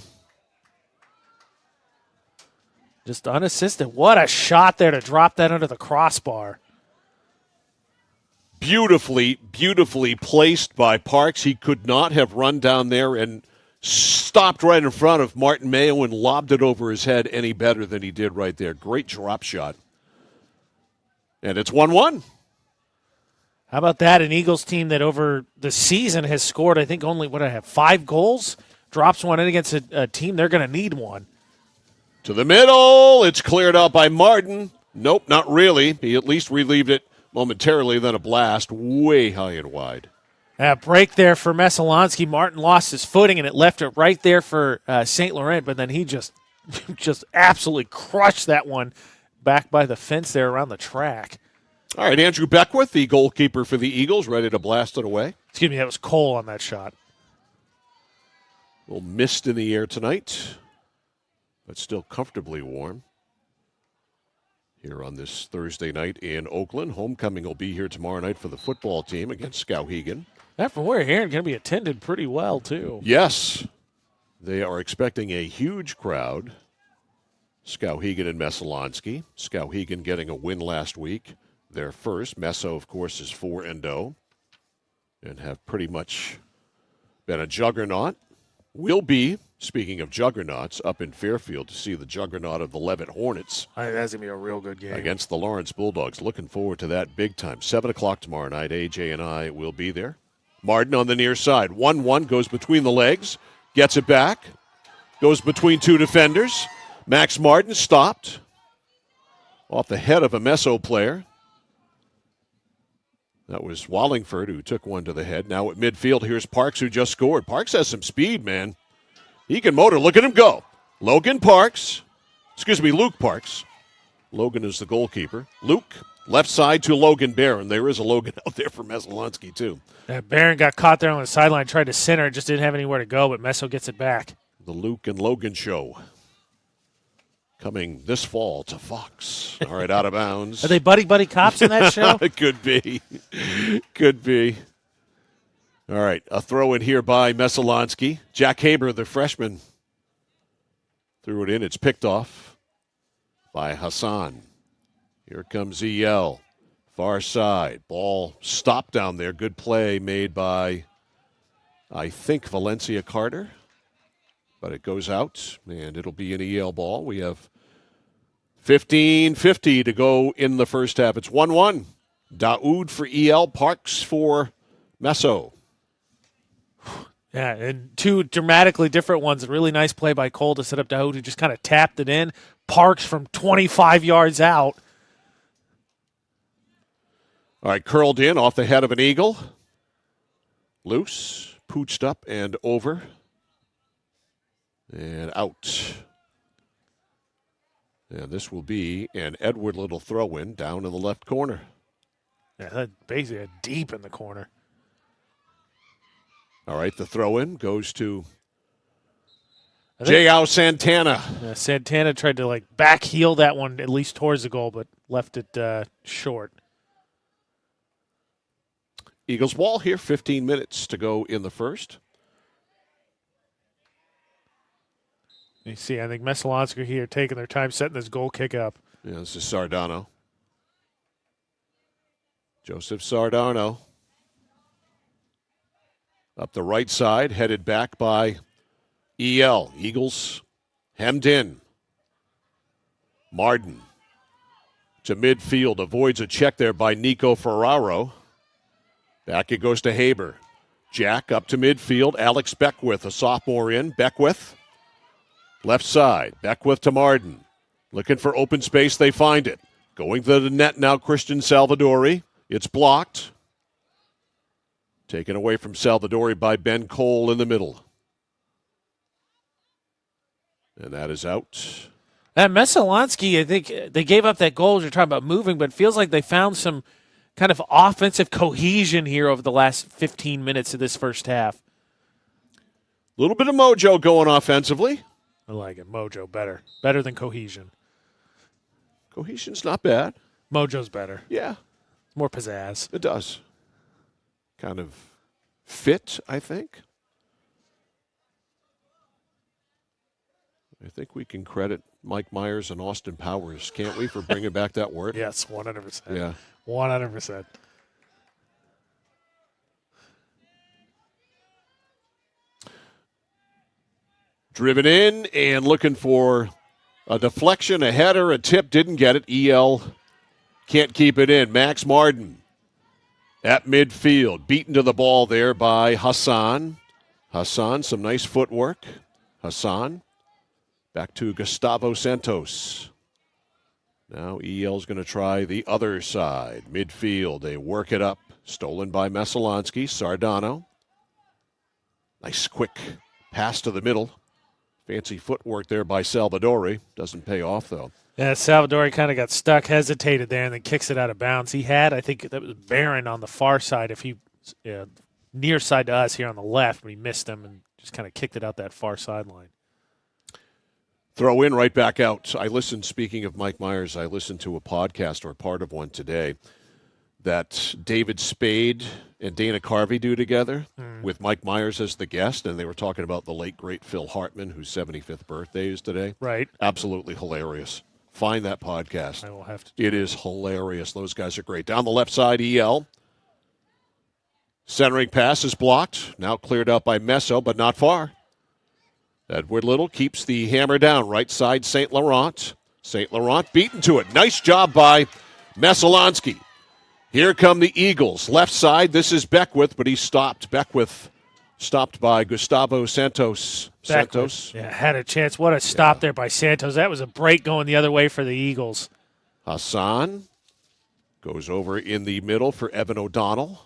Just unassisted. What a shot there to drop that under the crossbar. Beautifully placed by Parks. He could not have run down there and stopped right in front of Martin Mayo and lobbed it over his head any better than he did right there. Great drop shot. And it's 1-1. How about that? An Eagles team that over the season has scored, I think, only, 5 goals? drops one in against a team, they're going to need one. To the middle. It's cleared out by Martin. Nope, not really. He at least relieved it momentarily, then a blast way high and wide. A break there for Messalonskee. Martin lost his footing, and it left it right there for St. Laurent, but then he just absolutely crushed that one back by the fence there around the track. All right, Andrew Beckwith, the goalkeeper for the Eagles, ready to blast it away. Excuse me, that was Cole on that shot. A little mist in the air tonight, but still comfortably warm here on this Thursday night in Oakland. Homecoming will be here tomorrow night for the football team against Skowhegan. That, from what we're hearing, going to be attended pretty well, too. Yes. They are expecting a huge crowd. Skowhegan and Messalonskee. Skowhegan getting a win last week. Their first. Messo, of course, is 4-0 and have pretty much been a juggernaut. Will be, speaking of juggernauts, up in Fairfield to see the juggernaut of the Levitt Hornets. I think that's going to be a real good game. Against the Lawrence Bulldogs. Looking forward to that big time. 7 o'clock tomorrow night. AJ and I will be there. Martin on the near side. 1-1 goes between the legs. Gets it back. Goes between two defenders. Max Martin stopped off the head of a Messo player. That was Wallingford who took one to the head. Now at midfield, here's Parks who just scored. Parks has some speed, man. He can motor. Look at him go. Luke Parks. Logan is the goalkeeper. Luke, left side to Logan Barron. There is a Logan out there for Messalonskee, too. Yeah, Barron got caught there on the sideline, tried to center, just didn't have anywhere to go, but Messo gets it back. The Luke and Logan show. Coming this fall to Fox. All right, out of bounds. Are they buddy cops in that show? It could be. Could be. All right, a throw in here by Messalonskee. Jack Haber, the freshman, threw it in. It's picked off by Hassan. Here comes EL. Far side. Ball stopped down there. Good play made by, I think, Valencia Carter. But it goes out, and it'll be an EL ball. We have 15:50 to go in the first half. It's 1-1. Daoud for EL, Parks for Messo. Yeah, and two dramatically different ones. A really nice play by Cole to set up Daoud, who just kind of tapped it in. Parks from 25 yards out. All right, curled in off the head of an Eagle. Loose, pooched up and over. And out. And this will be an Edward Little throw-in down in the left corner. Yeah, that's basically deep in the corner. All right, the throw-in goes to J.O. Santana. Yeah, Santana tried to back heel that one at least towards the goal, but left it short. Eagles ball here, 15 minutes to go in the first. You see, I think Messalonskee here taking their time setting this goal kick up. Yeah, this is Sardano. Joseph Sardano. Up the right side, headed back by EL. Eagles hemmed in. Martin to midfield. Avoids a check there by Nico Ferraro. Back it goes to Haber. Jack up to midfield. Alex Beckwith, a sophomore in. Beckwith. Left side, Beckwith to Martin. Looking for open space, they find it. Going to the net now, Christian Salvadori. It's blocked. Taken away from Salvadori by Ben Cole in the middle. And that is out. And Messalonskee, I think they gave up that goal. You're talking about moving, but it feels like they found some kind of offensive cohesion here over the last 15 minutes of this first half. A little bit of mojo going offensively. I like it. Mojo better. Better than cohesion. Cohesion's not bad. Mojo's better. Yeah. More pizzazz. It does. Kind of fit, I think. I think we can credit Mike Myers and Austin Powers, can't we, for bringing back that word? Yes, 100%. Yeah. 100%. Driven in and looking for a deflection, a header, a tip. Didn't get it. EL can't keep it in. Max Martin at midfield. Beaten to the ball there by Hassan. Hassan, some nice footwork. Hassan, back to Gustavo Santos. Now EL's going to try the other side. Midfield, they work it up. Stolen by Messalonskee. Sardano. Nice quick pass to the middle. Fancy footwork there by Salvadori. Doesn't pay off, though. Yeah, Salvadori kind of got stuck, hesitated there, and then kicks it out of bounds. He had, I think that was Barron on the far side. If he near side to us here on the left, we missed him and just kind of kicked it out that far sideline. Throw in right back out. I listened, speaking of Mike Myers, I listened to a podcast or part of one today that David Spade and Dana Carvey do together with Mike Myers as the guest, and they were talking about the late, great Phil Hartman, whose 75th birthday is today. Right. Absolutely hilarious. Find that podcast. I will have to. It is hilarious. Those guys are great. Down the left side, EL. Centering pass is blocked. Now cleared out by Messo, but not far. Edward Little keeps the hammer down. Right side, St. Laurent. St. Laurent beaten to it. Nice job by Messalonskee. Here come the Eagles. Left side, this is Beckwith, but he's stopped. Beckwith stopped by Gustavo Santos. Santos. Yeah, had a chance. What a stop there by Santos. That was a break going the other way for the Eagles. Hassan goes over in the middle for Evan O'Donnell.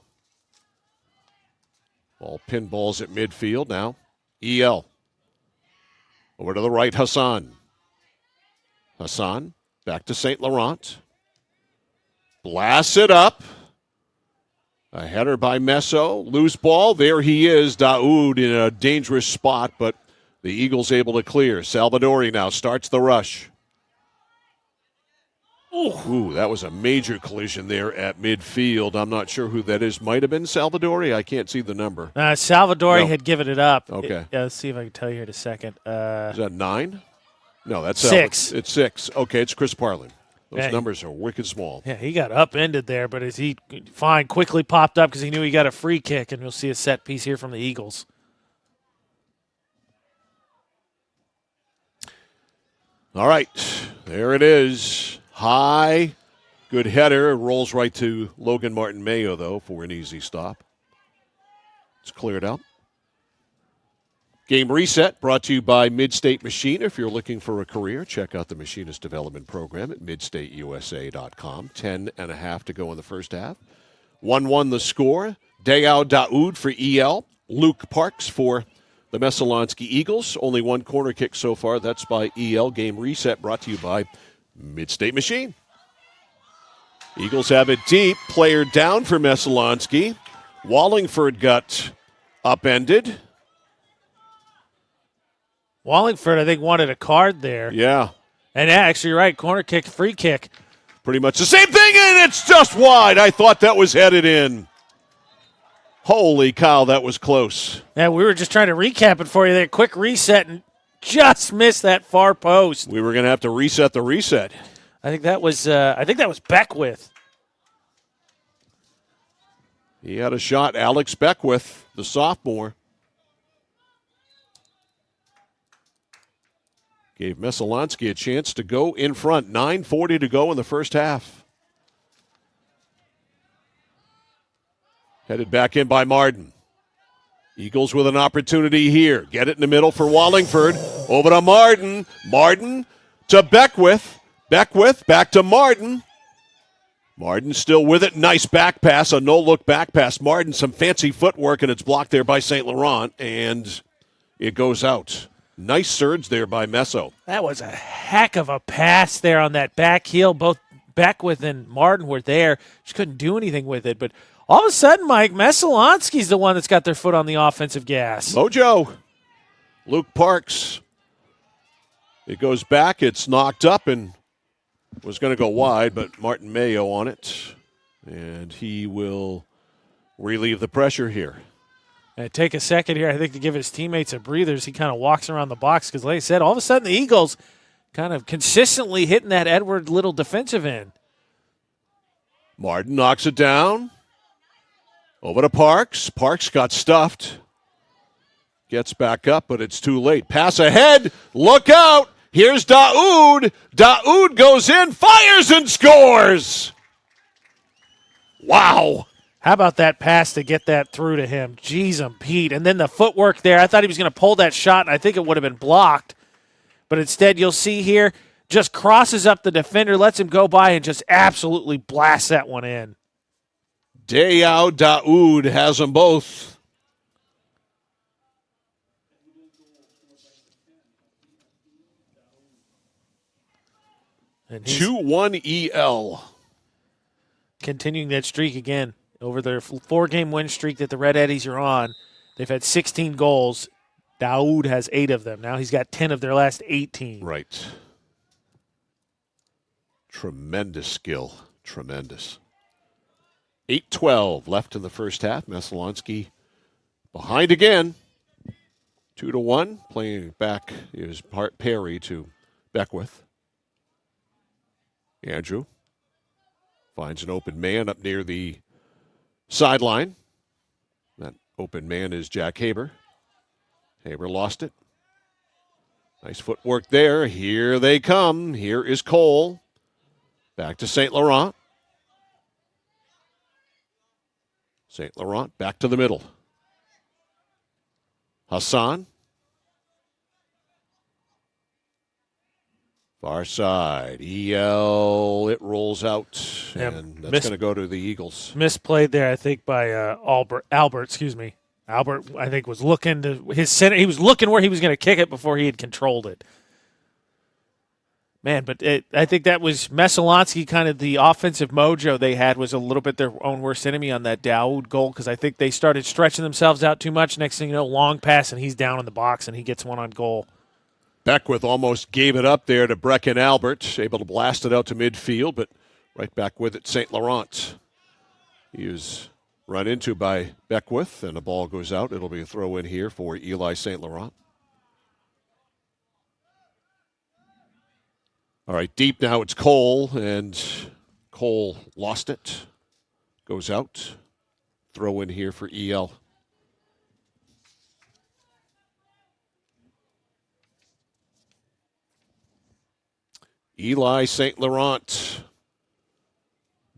Ball pinballs at midfield now. EL. Over to the right, Hassan. Hassan back to St. Laurent. Blasts it up. A header by Messo. Loose ball. There he is. Daoud in a dangerous spot, but the Eagles able to clear. Salvadori now starts the rush. Ooh, that was a major collision there at midfield. I'm not sure who that is. Might have been Salvadori. I can't see the number. Salvadori had given it up. Okay. Let's see if I can tell you here in a second. Is that 9? No, that's 6. It's 6. Okay, it's Chris Parlin. Those Yeah, numbers are wicked small. Yeah, he got upended there, but as he quickly popped up because he knew he got a free kick, and we'll see a set piece here from the Eagles. All right, there it is. High, good header. It rolls right to Logan Martin Mayo, though, for an easy stop. It's cleared out. Game reset brought to you by Midstate Machine. If you're looking for a career, check out the Machinist Development Program at midstateusa.com. 10.5 to go in the first half. 1-1 the score. Dayao Daoud for EL. Luke Parks for the Messalonskee Eagles. Only one corner kick so far. That's by EL. Game reset brought to you by Midstate Machine. Eagles have it deep. Player down for Messalonskee. Wallingford got upended. Wallingford, I think, wanted a card there. Yeah. And actually, you're right, corner kick, free kick. Pretty much the same thing, and it's just wide. I thought that was headed in. Holy cow, that was close. Yeah, we were just trying to recap it for you there. Quick reset and just missed that far post. We were going to have to reset the reset. I think that was Beckwith. He had a shot. Alex Beckwith, the sophomore. Gave Messalonskee a chance to go in front. 9:40 to go in the first half. Headed back in by Martin. Eagles with an opportunity here. Get it in the middle for Wallingford. Over to Martin. Martin to Beckwith. Beckwith back to Martin. Martin still with it. Nice back pass, a no-look back pass. Martin, some fancy footwork, and it's blocked there by St. Laurent, and it goes out. Nice surge there by Messo. That was a heck of a pass there on that back heel. Both Beckwith and Martin were there. Just couldn't do anything with it. But all of a sudden, Mike, Messalonskee's the one that's got their foot on the offensive gas. Mojo. Luke Parks. It goes back. It's knocked up and was going to go wide, but Martin Mayo on it. And he will relieve the pressure here. Take a second here, I think, to give his teammates a breather as he kind of walks around the box because, like I said, all of a sudden the Eagles kind of consistently hitting that Edward Little defensive end. Martin knocks it down. Over to Parks. Parks got stuffed. Gets back up, but it's too late. Pass ahead. Look out. Here's Daoud. Daoud goes in, fires, and scores. Wow. How about that pass to get that through to him? Jeez, Pete. And then the footwork there. I thought he was going to pull that shot, and I think it would have been blocked. But instead, you'll see here, just crosses up the defender, lets him go by, and just absolutely blasts that one in. Dayao Daoud has them both. And 2-1 EL. Continuing that streak again over their 4-game win streak that the Red Eddies are on. They've had 16 goals. Daoud has 8 of them. Now he's got 10 of their last 18. Right. Tremendous skill. Tremendous. 8:12 left in the first half. Messalonskee behind again. 2-1. Playing back is Perry to Beckwith. Andrew finds an open man up near the sideline. That open man is Jack Haber. Haber lost it. Nice footwork there. Here they come. Here is Cole. Back to St. Laurent. St. Laurent back to the middle. Hassan. Far side. EL, it rolls out, and that's going to go to the Eagles. Misplayed there, I think, by Albert, excuse me. Albert, I think, was looking to his center. He was looking where he was going to kick it before he had controlled it. Man, but I think that was Messalonskee, kind of the offensive mojo they had was a little bit their own worst enemy on that Daoud goal because I think they started stretching themselves out too much. Next thing you know, long pass, and he's down in the box, and he gets one on goal. Beckwith almost gave it up there to Brecken Albert, able to blast it out to midfield, but right back with it, St. Laurent. He was run into by Beckwith, and the ball goes out. It'll be a throw in here for Eli St. Laurent. All right, deep now it's Cole, and Cole lost it. Goes out. Throw in here for EL. Eli St. Laurent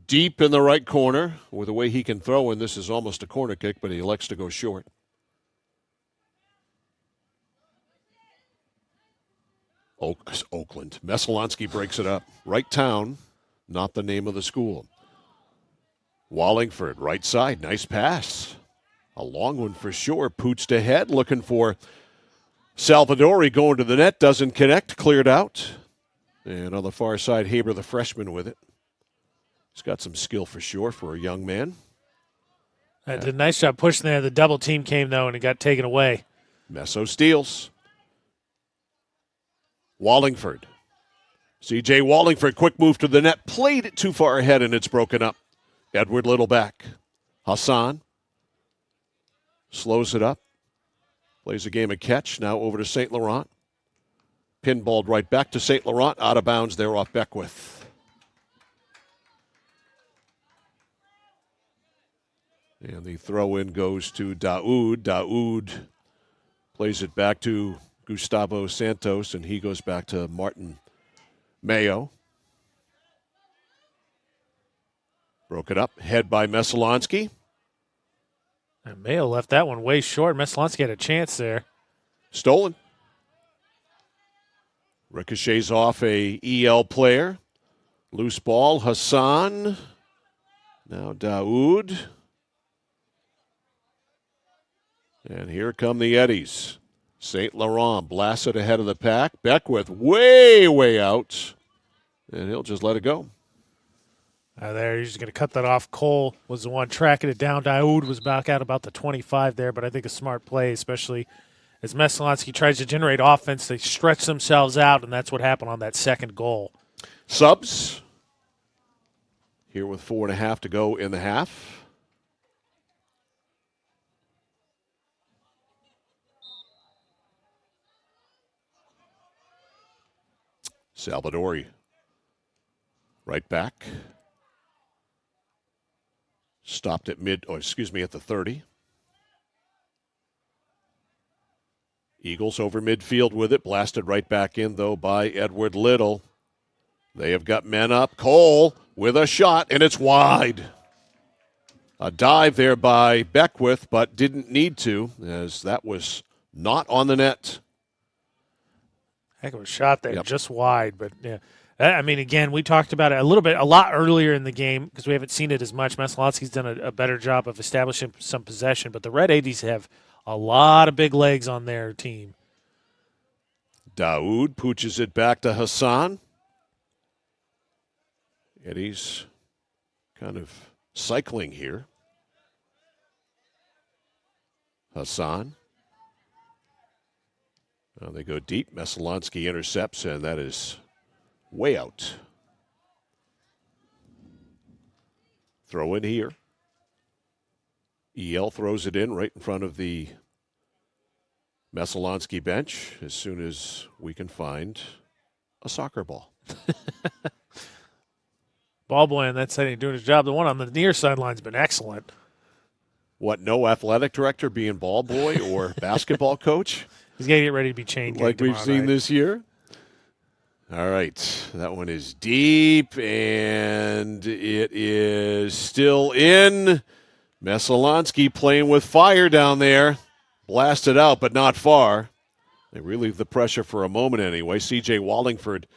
deep in the right corner. With the way he can throw in, this is almost a corner kick, but he elects to go short. Oakland. Messalonskee breaks it up. Right town, not the name of the school. Wallingford, right side. Nice pass. A long one for sure. Pooched ahead, looking for Salvadori going to the net. Doesn't connect. Cleared out. And on the far side, Haber, the freshman, with it. He's got some skill for sure for a young man. Did a nice job pushing there. The double team came, though, and it got taken away. Messo steals. Wallingford. C.J. Wallingford, quick move to the net. Played it too far ahead, and it's broken up. Edward Little back. Hassan slows it up. Plays a game of catch. Now over to St. Laurent. Pinballed right back to St. Laurent. Out of bounds there off Beckwith. And the throw-in goes to Daoud. Daoud plays it back to Gustavo Santos, and he goes back to Martin Mayo. Broke it up. Head by Messalonskee. And Mayo left that one way short. Messalonskee had a chance there. Stolen. Ricochets off a EL player. Loose ball. Hassan. Now Daoud. And here come the Eddies. St. Laurent blasted ahead of the pack. Beckwith way out. And he'll just let it go. There, he's going to cut that off. Cole was the one tracking it down. Daoud was back out about the 25 there, but I think a smart play, especially as Messalonskee tries to generate offense. They stretch themselves out, and that's what happened on that second goal. Subs. Here with 4.5 to go in the half. Salvadori. Right back. Stopped at at the 30. Eagles over midfield with it. Blasted right back in, though, by Edward Little. They have got men up. Cole with a shot, and it's wide. A dive there by Beckwith, but didn't need to, as that was not on the net. Heck of a shot there, just wide. But, yeah, I mean, again, we talked about it a lot earlier in the game because we haven't seen it as much. Messalonskee's done a better job of establishing some possession, but the Red 80s have a lot of big legs on their team. Daoud pooches it back to Hassan. Eddie's kind of cycling here. Hassan. Now they go deep. Messalonskee intercepts, and that is way out. Throw in here. EL throws it in right in front of the Messalonskee bench as soon as we can find a soccer ball. Ball boy on that side ain't doing his job. The one on the near sideline's been excellent. What, no athletic director being ball boy or basketball coach? He's got to get ready to be chained. Like we've seen this year. All right. That one is deep, and it is still in. Messalonskee playing with fire down there. Blasted out, but not far. They relieve the pressure for a moment anyway. C.J. Wallingford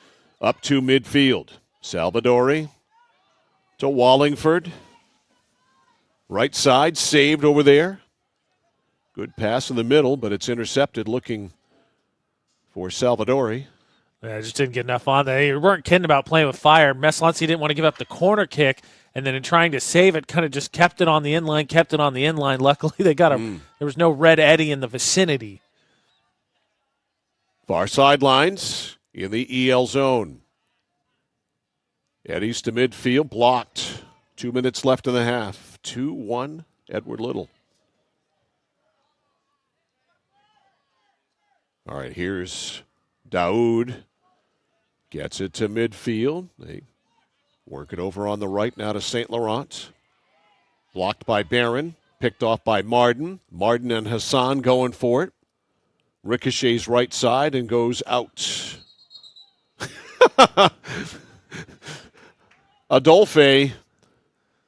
up to midfield. Salvadori to Wallingford. Right side, saved over there. Good pass in the middle, but it's intercepted looking for Salvadori. Yeah, just didn't get enough on there. You weren't kidding about playing with fire. Messalonskee didn't want to give up the corner kick, and then in trying to save it, kind of just kept it on the inline, Luckily, they got there was no Red Eddie in the vicinity. Far sidelines in the EL zone. Eddie's to midfield, blocked. 2 minutes left in the half. 2-1, Edward Little. All right, here's Daoud. Gets it to midfield. They work it over on the right now to St. Laurent. Blocked by Barron. Picked off by Marden. Marden and Hassan going for it. Ricochets right side and goes out. Adolphe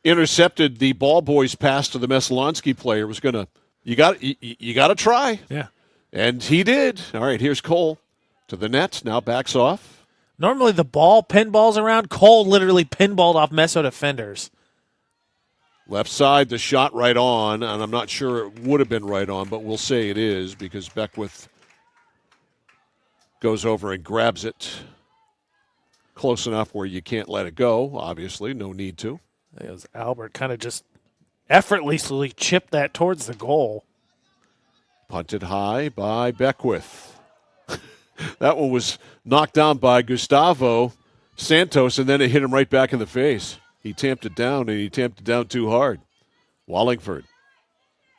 intercepted the ball boy's pass to the Messalonskee player. Was gonna, you got to try. Yeah, and he did. All right, here's Cole to the net. Now backs off. Normally the ball pinballs around. Cole literally pinballed off Messo defenders. Left side, the shot right on, and I'm not sure it would have been right on, but we'll say it is because Beckwith goes over and grabs it close enough where you can't let it go. Obviously, no need to. It was Albert kind of just effortlessly chipped that towards the goal. Punted high by Beckwith. That one was knocked down by Gustavo Santos, and then it hit him right back in the face. He tamped it down, and he tamped it down too hard. Wallingford.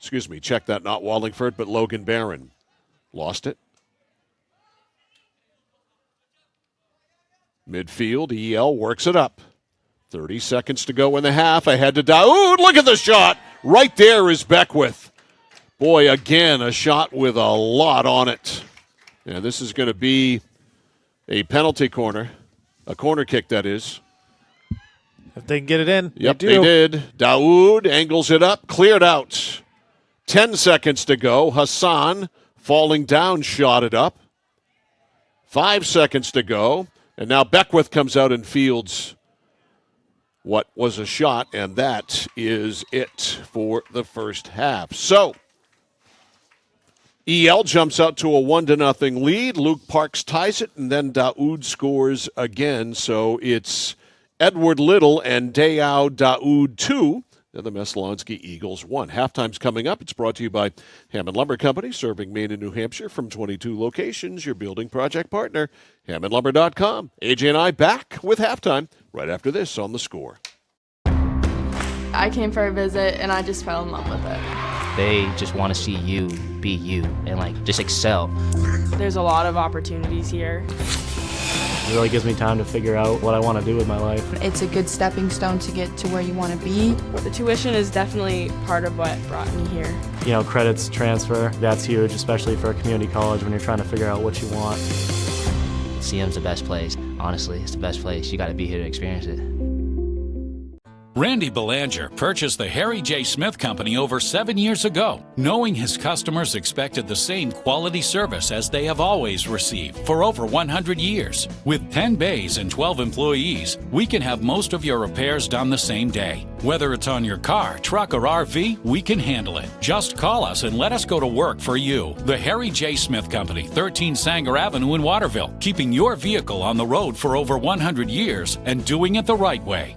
Check that, not Wallingford, but Logan Barron. Lost it. Midfield, EL works it up. 30 seconds to go in the half. Ahead to Daoud. Look at the shot. Right there is Beckwith. Boy, again, a shot with a lot on it. And this is going to be a penalty corner. A corner kick, that is. If they can get it in, yep, they did. Daoud angles it up, cleared out. 10 seconds to go. Hassan falling down, shot it up. 5 seconds to go. And now Beckwith comes out and fields what was a shot, and that is it for the first half. So, EL jumps out to a 1-0 lead. Luke Parks ties it, and then Daoud scores again. So it's Edward Little and Dayao Daoud 2. And the Messalonskee Eagles 1. Halftime's coming up. It's brought to you by Hammond Lumber Company, serving Maine and New Hampshire from 22 locations. Your building project partner, HammondLumber.com. AJ and I back with halftime right after this on The Score. I came for a visit, and I just fell in love with it. They just want to see you be you and, just excel. There's a lot of opportunities here. It really gives me time to figure out what I want to do with my life. It's a good stepping stone to get to where you want to be. The tuition is definitely part of what brought me here. Credits transfer, that's huge, especially for a community college when you're trying to figure out what you want. CM's the best place. Honestly, it's the best place. You got to be here to experience it. Randy Belanger purchased the Harry J. Smith Company over 7 years ago, knowing his customers expected the same quality service as they have always received for over 100 years. With 10 bays and 12 employees, we can have most of your repairs done the same day. Whether it's on your car, truck, or RV, we can handle it. Just call us and let us go to work for you. The Harry J. Smith Company, 13 Sanger Avenue in Waterville, keeping your vehicle on the road for over 100 years and doing it the right way.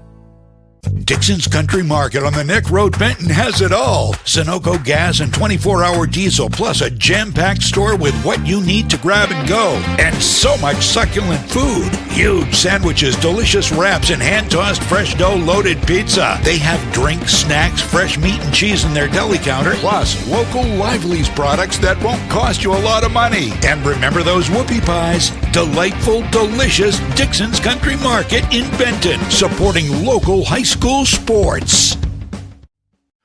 Dixon's Country Market on the Neck Road, Benton has it all. Sunoco gas and 24-hour diesel, plus a jam-packed store with what you need to grab and go. And so much succulent food. Huge sandwiches, delicious wraps, and hand-tossed fresh dough-loaded pizza. They have drinks, snacks, fresh meat and cheese in their deli counter, plus local Lively's products that won't cost you a lot of money. And remember those whoopie pies? Delightful, delicious Dixon's Country Market in Benton, supporting local high school sports.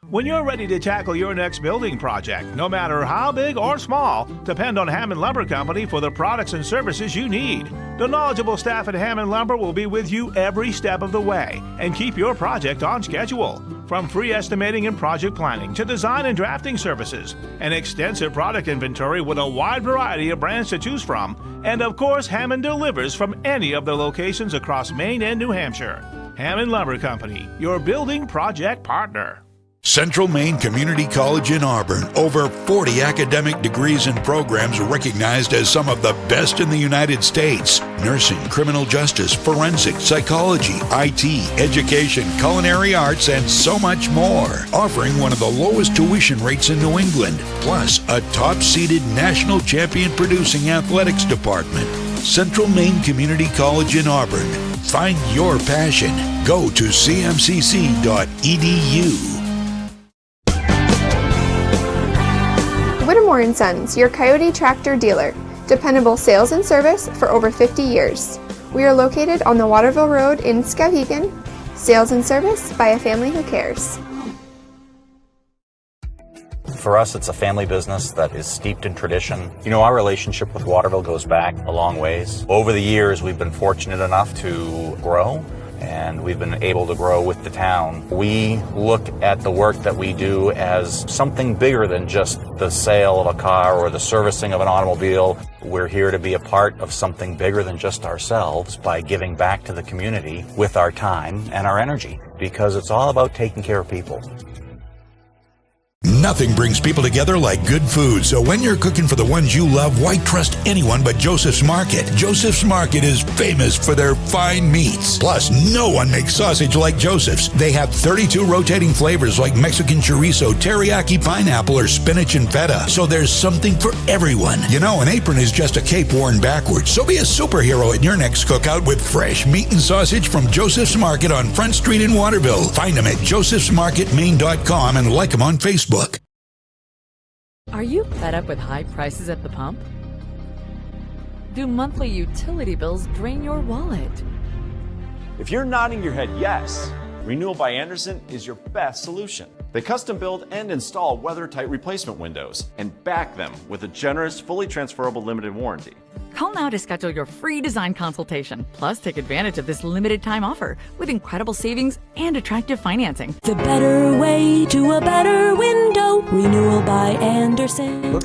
When you're ready to tackle your next building project, no matter how big or small, depend on Hammond Lumber Company for the products and services you need. The knowledgeable staff at Hammond Lumber will be with you every step of the way and keep your project on schedule. From free estimating and project planning to design and drafting services, an extensive product inventory with a wide variety of brands to choose from, and of course, Hammond delivers from any of the locations across Maine and New Hampshire. Hammond Lumber Company, your building project partner. Central Maine Community College in Auburn. Over 40 academic degrees and programs recognized as some of the best in the United States. Nursing, criminal justice, forensics, psychology, IT, education, culinary arts, and so much more. Offering one of the lowest tuition rates in New England. Plus, a top-seeded national champion producing athletics department. Central Maine Community College in Auburn. Find your passion. Go to cmcc.edu. Whittemore & Sons, your Coyote tractor dealer. Dependable sales and service for over 50 years. We are located on the Waterville Road in Skowhegan. Sales and service by a family who cares. For us, it's a family business that is steeped in tradition. You know, our relationship with Waterville goes back a long ways. Over the years, we've been fortunate enough to grow, and we've been able to grow with the town. We look at the work that we do as something bigger than just the sale of a car or the servicing of an automobile. We're here to be a part of something bigger than just ourselves by giving back to the community with our time and our energy, because it's all about taking care of people. Nothing brings people together like good food, so when you're cooking for the ones you love, why trust anyone but Joseph's Market? Joseph's Market is famous for their fine meats. Plus, no one makes sausage like Joseph's. They have 32 rotating flavors like Mexican chorizo, teriyaki pineapple, or spinach and feta, so there's something for everyone. You know, an apron is just a cape worn backwards, so be a superhero at your next cookout with fresh meat and sausage from Joseph's Market on Front Street in Waterville. Find them at josephsmarketmaine.com and like them on Facebook. Are you fed up with high prices at the pump? Do monthly utility bills drain your wallet? If you're nodding your head yes, Renewal by Andersen is your best solution. They custom build and install weather-tight replacement windows and back them with a generous, fully transferable limited warranty. Call now to schedule your free design consultation. Plus, take advantage of this limited time offer with incredible savings and attractive financing. The better way to a better window. Renewal by Andersen.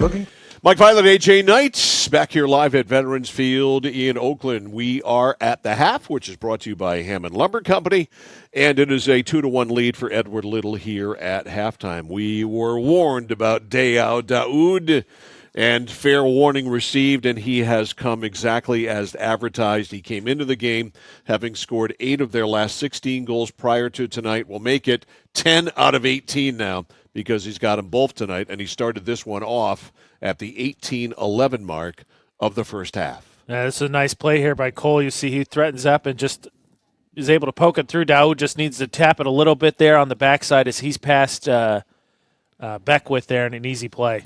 Mike Violet, AJ Knight, back here live at Veterans Field in Oakland. We are at the half, which is brought to you by Hammond Lumber Company, and it is a 2-1 lead for Edward Little here at halftime. We were warned about Dayao Daoud, and fair warning received, and he has come exactly as advertised. He came into the game having scored 8 of their last 16 goals prior to tonight. Will make it 10 out of 18 now because he's got them both tonight, and he started this one off at the 18-11 mark of the first half. Yeah, this is a nice play here by Cole. You see he threatens up and just is able to poke it through. Daoud just needs to tap it a little bit there on the backside as he's past Beckwith there in an easy play.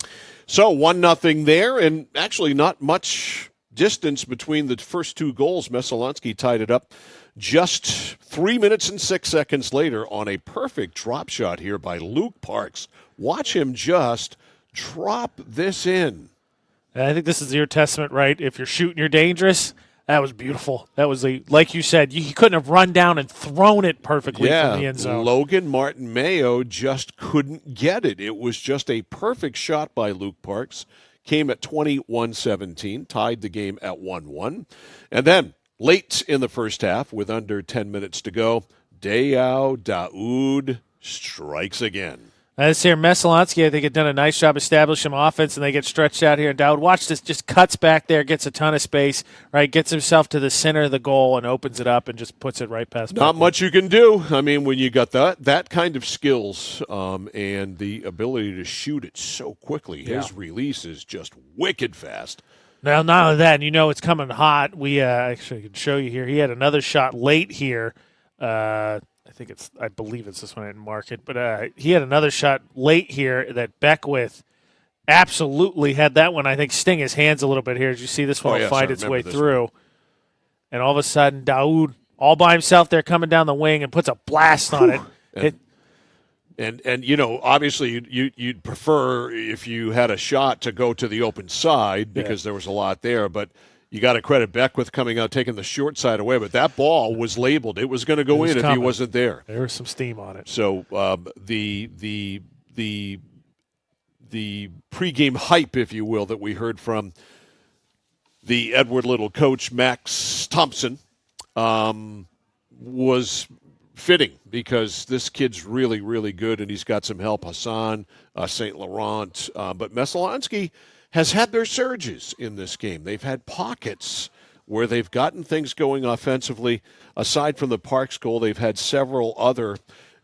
So 1-0 there, and actually not much distance between the first 2 goals. Messalonskee tied it up just 3 minutes and 6 seconds later on a perfect drop shot here by Luke Parks. Watch him just drop this in. And I think this is your testament, right? If you're shooting, you're dangerous. That was beautiful. That was like you said, he couldn't have run down and thrown it perfectly from the end zone. Logan Martin Mayo just couldn't get it. It was just a perfect shot by Luke Parks. Came at 21-17, tied the game at 1-1. And then, late in the first half, with under 10 minutes to go, Dayao Daoud strikes again. This here, Messalonskee, I think, had done a nice job establishing offense, and they get stretched out here. And Dowd, watch this, just cuts back there, gets a ton of space, right? Gets himself to the center of the goal and opens it up and just puts it right past. Not much you can do. I mean, when you got that kind of skills and the ability to shoot it so quickly, his release is just wicked fast. Now, not only that, and it's coming hot. We actually can show you here. He had another shot late here. I believe it's this one I didn't mark it, but he had another shot late here that Beckwith absolutely had that one, I think, sting his hands a little bit here. As you see this one find its way through. And all of a sudden, Daoud, all by himself there coming down the wing and puts a blast on it. And obviously you'd prefer if you had a shot to go to the open side because there was a lot there, but you got to credit Beckwith coming out, taking the short side away, but that ball was labeled. It was going to go in if he wasn't there. There was some steam on it. So the pregame hype, if you will, that we heard from the Edward Little coach, Max Thompson, was fitting because this kid's really, really good, and he's got some help, Hassan, St. Laurent. But Messalonskee has had their surges in this game. They've had pockets where they've gotten things going offensively. Aside from the Parks goal, they've had several other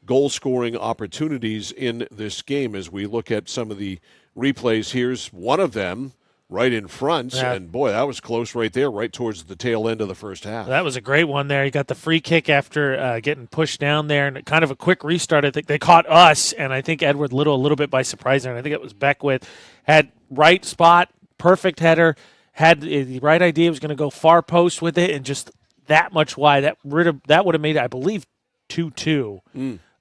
goal-scoring opportunities in this game. As we look at some of the replays, here's one of them right in front, and boy, that was close right there, right towards the tail end of the first half. That was a great one there. He got the free kick after getting pushed down there, and kind of a quick restart. I think they caught us, and I think Edward Little a little bit by surprise there, and I think it was Beckwith. Had right spot, perfect header, had the right idea, was going to go far post with it, and just that much wide. That would have made it, I believe, 2-2.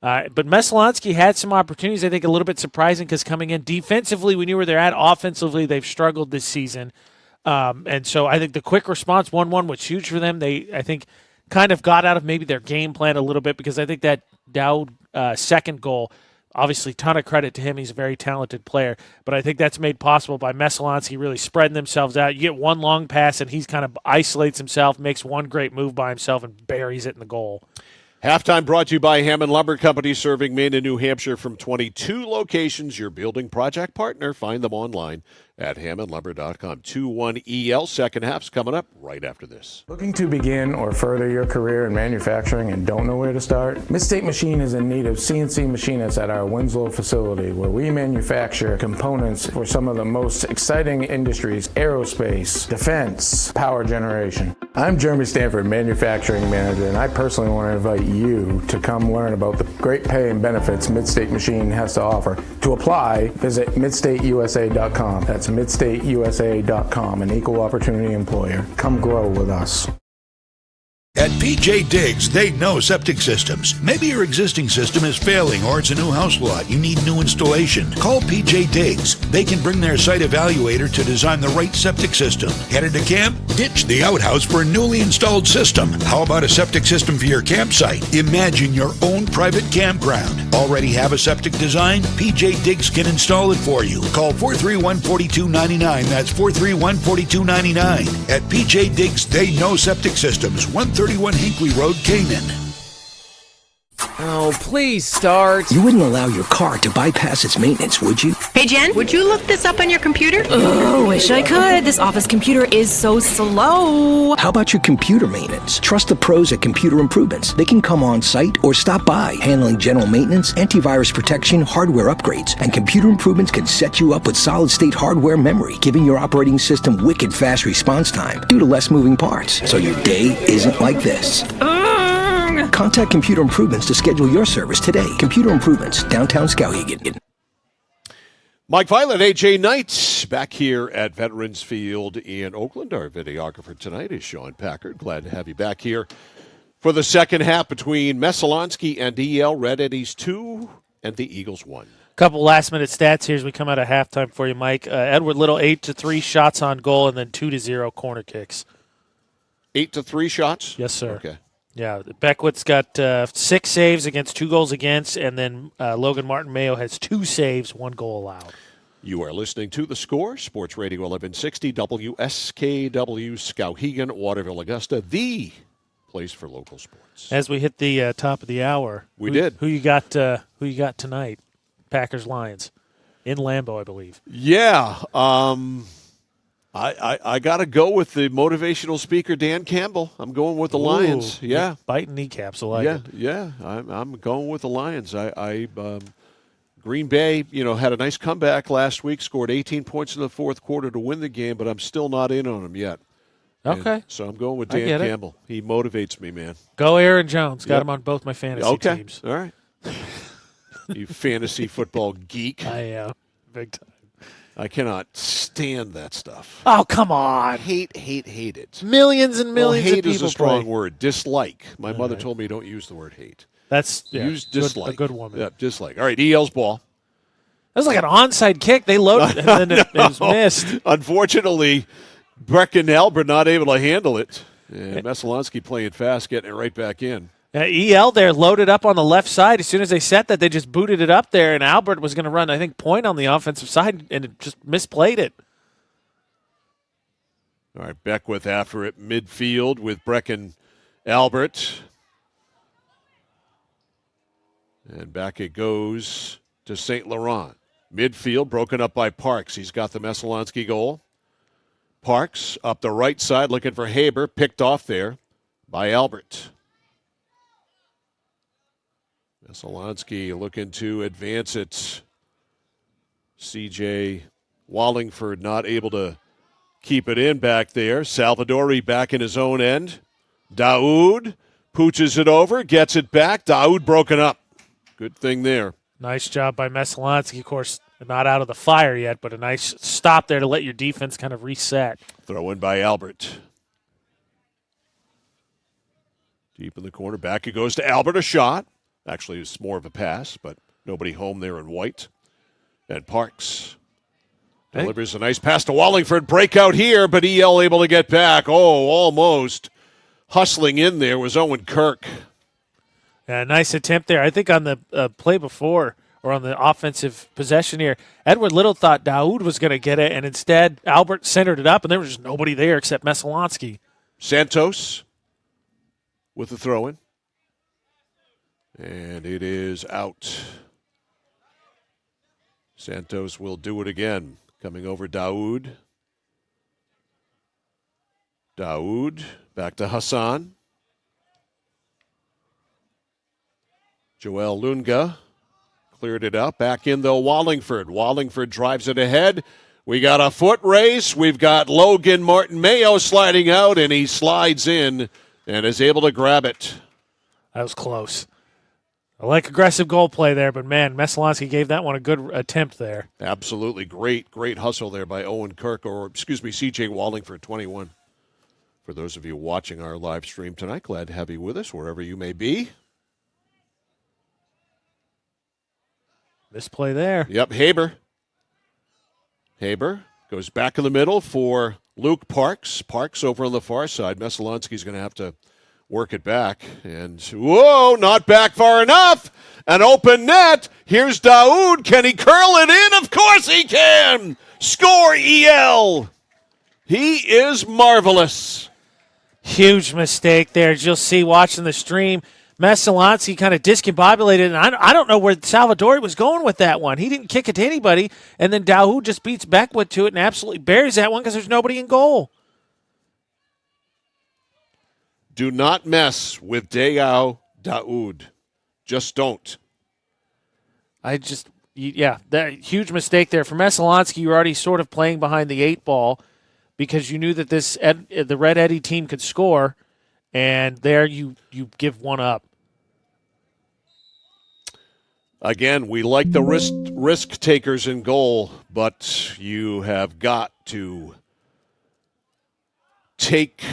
But Messalonskee had some opportunities, I think, a little bit surprising because coming in defensively, we knew where they're at. Offensively, they've struggled this season. And so I think the quick response, 1-1, was huge for them. They, I think, kind of got out of maybe their game plan a little bit because I think that Dowd second goal, obviously, ton of credit to him. He's a very talented player. But I think that's made possible by Messalonskee really spreading themselves out. You get one long pass, and he's kind of isolates himself, makes one great move by himself, and buries it in the goal. Halftime brought to you by Hammond Lumber Company, serving Maine and New Hampshire from 22 locations. Your building project partner. Find them online at hammondlumber.com. 2-1 EL. Second half's coming up right after this. Looking to begin or further your career in manufacturing and don't know where to start? Midstate Machine is in need of CNC machinists at our Winslow facility, where we manufacture components for some of the most exciting industries: aerospace, defense, power generation. I'm Jeremy Stanford, manufacturing manager, and I personally want to invite you to come learn about the great pay and benefits Midstate Machine has to offer. To apply, visit midstateusa.com. That's midstateusa.com, an equal opportunity employer. Come grow with us. At PJ Diggs, they know septic systems. Maybe your existing system is failing or it's a new house lot. You need new installation. Call PJ Diggs. They can bring their site evaluator to design the right septic system. Headed to camp? Ditch the outhouse for a newly installed system. How about a septic system for your campsite? Imagine your own private campground. Already have a septic design? PJ Diggs can install it for you. Call 431-4299. That's 431-4299. At PJ Diggs, they know septic systems. 131 Hinkley Road, Canaan. Oh, please start. You wouldn't allow your car to bypass its maintenance, would you? Hey, Jen, would you look this up on your computer? Oh, wish I could. This office computer is so slow. How about your computer maintenance? Trust the pros at Computer Improvements. They can come on site or stop by, handling general maintenance, antivirus protection, hardware upgrades, and Computer Improvements can set you up with solid-state hardware memory, giving your operating system wicked fast response time due to less moving parts, so your day isn't like this. Contact Computer Improvements to schedule your service today. Computer Improvements, downtown Skowhegan. Mike Violet, AJ Knight, back here at Veterans Field in Oakland. Our videographer tonight is Sean Packard. Glad to have you back here for the second half between Messalonskee and EL. Red Eddies 2 and the Eagles 1. Couple last-minute stats here as we come out of halftime for you, Mike. Edward Little, 8-3 shots on goal, and then 2-0 corner kicks. 8-3 shots? Yes, sir. Okay. Yeah, Beckwith's got 6 saves against, 2 goals against, and then Logan Martin Mayo has 2 saves, 1 goal allowed. You are listening to The Score, Sports Radio 1160, WSKW, Skowhegan, Waterville, Augusta, the place for local sports. As we hit the top of the hour, we did. Who you got tonight? Packers Lions in Lambeau, I believe. Yeah, I got to go with the motivational speaker Dan Campbell. I'm going with the Lions. Yeah, biting kneecaps. I like it. Yeah. I'm going with the Lions. Green Bay, had a nice comeback last week. Scored 18 points in the fourth quarter to win the game, but I'm still not in on them yet. Okay. And so I'm going with Dan Campbell. He motivates me, man. Go Aaron Jones. Got him on both my fantasy teams. All right. You fantasy football geek. I am. Big time. I cannot stand that stuff. Oh, come on. Hate it. Millions and millions hate of people is a strong play. word. Dislike. My mother right. told me don't use the word hate. Use dislike. A good woman. Yeah, dislike. All right, EL's ball. That was like an onside kick. They loaded it, and then it was missed. Unfortunately, Breck and Albert not able to handle it. And Messalonskee playing fast, getting it right back in. EL there loaded up on the left side. As soon as they set that, they just booted it up there, and Albert was going to run, I think, point on the offensive side, and it just misplayed it. All right, Beckwith after it midfield with Breck and Albert. And back it goes to St. Laurent. Midfield broken up by Parks. He's got the Messalonskee goal. Parks up the right side looking for Haber. Picked off there by Albert. Messalonskee looking to advance it. C.J. Wallingford not able to keep it in back there. Salvadori back in his own end. Daoud pooches it over, gets it back. Daoud broken up. Good thing there. Nice job by Messalonskee. Of course, not out of the fire yet, but a nice stop there to let your defense kind of reset. Throw in by Albert. Deep in the corner. Back it goes to Albert. A shot. Actually, it's more of a pass, but nobody home there in white. And Parks delivers a nice pass to Wallingford. Breakout here, but EL able to get back. Oh, almost. Hustling in there was Owen Kirk. Yeah, nice attempt there. I think on the play before, or on the offensive possession here, Edward Little thought Daoud was going to get it, and instead Albert centered it up, and there was just nobody there except Messalonskee. Santos with the throw-in. And it is out. Santos will do it again. Coming over Daoud. Daoud back to Hassan. Joel Lunga cleared it up. Back in, though, Wallingford. Wallingford drives it ahead. We got a foot race. We've got Logan Martin Mayo sliding out, and he slides in and is able to grab it. That was close. I like aggressive goal play there, but, man, Messalonskee gave that one a good attempt there. Absolutely. Great hustle there by Owen Kirk, C.J. Wallingford, 21. For those of you watching our live stream tonight, glad to have you with us wherever you may be. Misplay there. Yep, Haber. Haber goes back in the middle for Luke Parks. Parks over on the far side. Messalonski's going to have to work it back. And, whoa, not back far enough. An open net. Here's Daoud. Can he curl it in? Of course he can. Score, EL. He is marvelous. Huge mistake there. As you'll see watching the stream, Messalonskee kind of discombobulated, and I don't know where Salvadori was going with that one. He didn't kick it to anybody, and then Daoud just beats Beckwith to it and absolutely buries that one because there's nobody in goal. Do not mess with Daoud. Just don't. That huge mistake there. For Messalonskee, you're already sort of playing behind the 8 ball because you knew that the Red Eddie team could score, and there you give one up. Again, we like the risk takers in goal, but you have got to take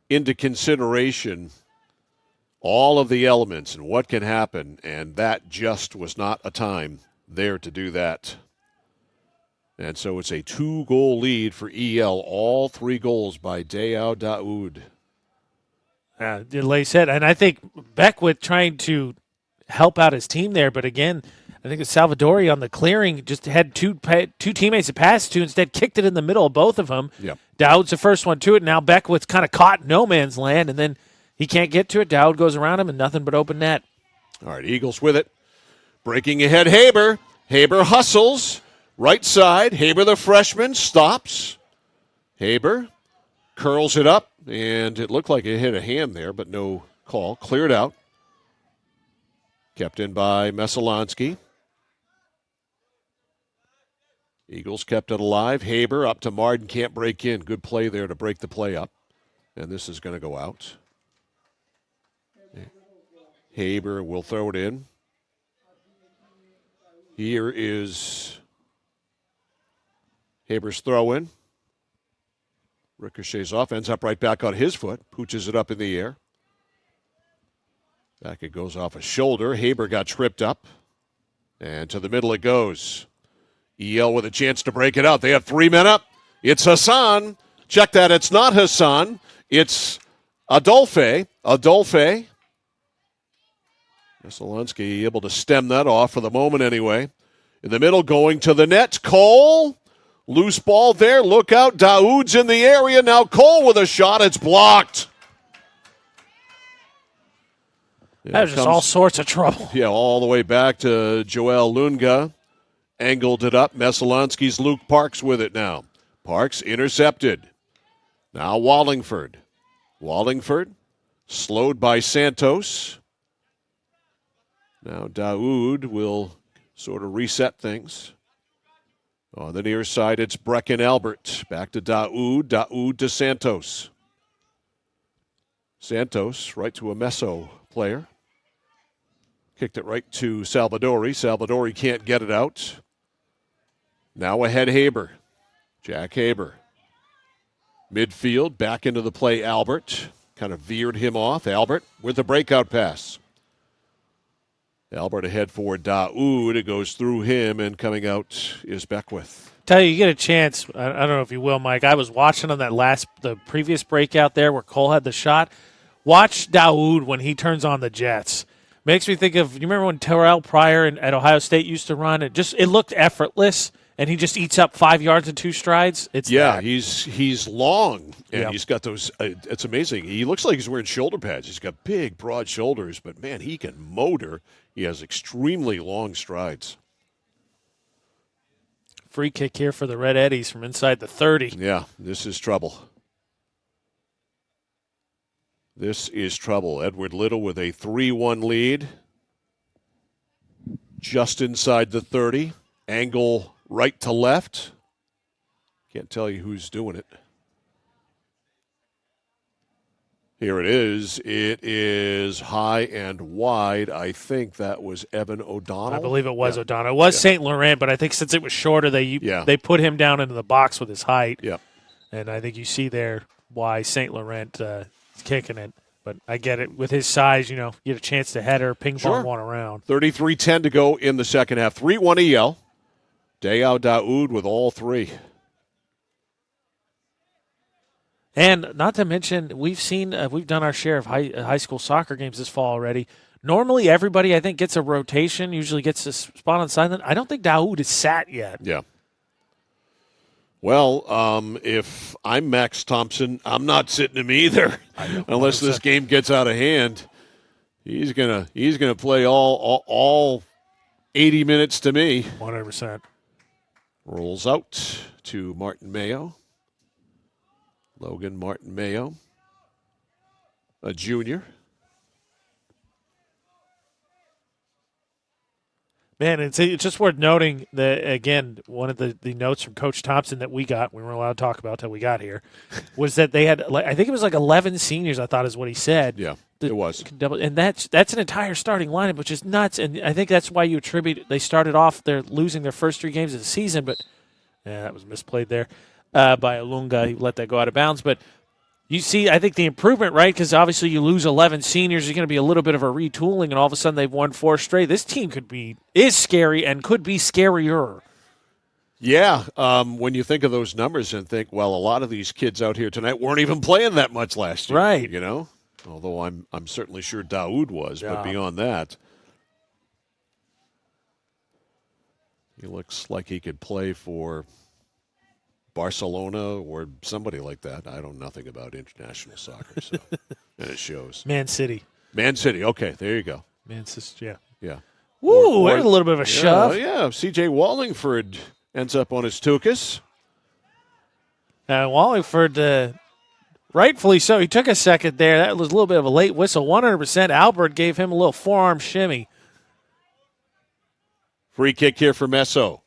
into consideration all of the elements and what can happen, and that just was not a time there to do that. And so it's a 2-goal lead for EL, all 3 goals by Daoud. Lay said, and I think Beckwith trying to help out his team there, but again, I think it's Salvadori on the clearing just had two teammates to pass to, instead kicked it in the middle of both of them. Yep. Dowd's the first one to it. Now Beckwith's kind of caught in no man's land, and then he can't get to it. Dowd goes around him, and nothing but open net. All right, Eagles with it. Breaking ahead, Haber. Haber hustles. Right side. Haber, the freshman, stops. Haber curls it up, and it looked like it hit a hand there, but no call. Cleared out. Kept in by Messalonskee. Eagles kept it alive. Haber up to Martin, can't break in. Good play there to break the play up. And this is going to go out. Haber will throw it in. Here is Haber's throw in. Ricochets off, ends up right back on his foot. Pooches it up in the air. Back it goes off a shoulder. Haber got tripped up. And to the middle it goes. EL with a chance to break it out. They have 3 men up. It's Hassan. Check that. It's not Hassan. It's Adolphe. Messalonskee able to stem that off for the moment anyway. In the middle, going to the net. Cole. Loose ball there. Look out. Daoud's in the area. Now Cole with a shot. It's blocked. That was just all sorts of trouble. Yeah, all the way back to Joel Lunga. Angled it up. Messalonskee's Luke Parks with it now. Parks intercepted. Now Wallingford. Slowed by Santos. Now Daoud will sort of reset things. On the near side, it's Brecken Albert. Back to Daoud. Daoud to Santos. Santos right to a Messo player. Kicked it right to Salvadori. Salvadori can't get it out. Now ahead Haber. Jack Haber. Midfield, back into the play Albert. Kind of veered him off. Albert with the breakout pass. Albert ahead for Daoud. It goes through him, and coming out is Beckwith. Tell you get a chance. I don't know if you will, Mike. I was watching on the previous breakout there where Cole had the shot. Watch Daoud when he turns on the Jets. Makes me think of, you remember when Terrell Pryor at Ohio State used to run? It looked effortless, and he just eats up 5 yards in 2 strides. He's long, and he's got those. It's amazing. He looks like he's wearing shoulder pads. He's got big, broad shoulders, but man, he can motor. He has extremely long strides. Free kick here for the Red Eddies from inside the 30. Yeah, this is trouble. Edward Little with a 3-1 lead. Just inside the 30. Angle right to left. Can't tell you who's doing it. Here it is. It is high and wide. I think that was Evan O'Donnell. I believe it was O'Donnell. It was St. Laurent, but I think since it was shorter, they put him down into the box with his height. Yeah. And I think you see there why St. Laurent is kicking it. But I get it. With his size, you get a chance to header, ping-pong one around. 33-10 to go in the second half. 3-1 EL. Dayao Daoud with all 3. And not to mention, we've done our share of high school soccer games this fall already. Normally, everybody, I think, gets a rotation, usually gets a spot on sideline. I don't think Daoud is sat yet. Yeah. Well, if I'm Max Thompson, I'm not sitting him either, unless this game gets out of hand. He's gonna play all 80 minutes to me. 100%. Rolls out to Martin Mayo. Logan Martin Mayo, a junior. Man, it's just worth noting that, again, one of the notes from Coach Thompson that we weren't allowed to talk about until we got here, was that they had, I think it was 11 seniors, I thought is what he said. Yeah, it was. And that's an entire starting lineup, which is nuts. And I think that's why you attribute, they started off, they're losing their first 3 games of the season, but that was misplayed there. By Alunga, he let that go out of bounds. But you see, I think the improvement, right? Because obviously you lose 11 seniors, there's going to be a little bit of a retooling, and all of a sudden they've won 4 straight. This team is scary and could be scarier. Yeah, when you think of those numbers and think, well, a lot of these kids out here tonight weren't even playing that much last year. Right. Although I'm certainly sure Daoud was, Yeah. but beyond that, he looks like he could play for Barcelona or somebody like that. I know nothing about international soccer, so and it shows. Man City. Man City. Okay, there you go. Man City, yeah. Yeah. Woo, there's a little bit of a shove. Yeah, C.J. Wallingford ends up on his Tukas. Wallingford, rightfully so. He took a second there. That was a little bit of a late whistle. 100%. Albert gave him a little forearm shimmy. Free kick here for Messo.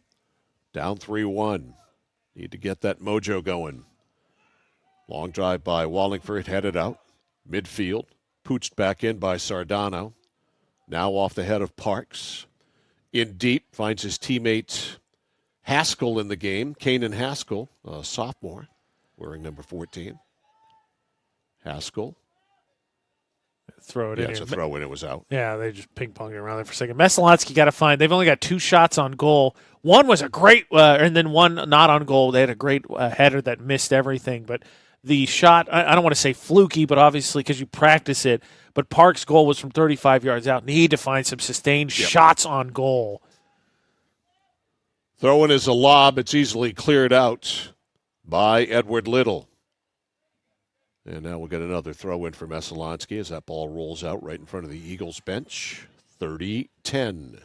Down 3-1. Need to get that mojo going. Long drive by Wallingford, headed out. Midfield. Pooched back in by Sardano. Now off the head of Parks. In deep, finds his teammate Haskell in the game. Kanan Haskell, a sophomore, wearing number 14. Haskell. Throw it in. It's a throw in. It was out. Yeah, they just ping-ponged around there for a second. Messalonskee got to find. They've only got 2 shots on goal. One was a great, and then one not on goal. They had a great header that missed everything. But the shot, I don't want to say fluky, but obviously because you practice it. But Park's goal was from 35 yards out. Need to find some sustained shots on goal. Throw in is a lob. It's easily cleared out by Edward Little. And now we'll get another throw in for Messalonskee as that ball rolls out right in front of the Eagles bench. 30-10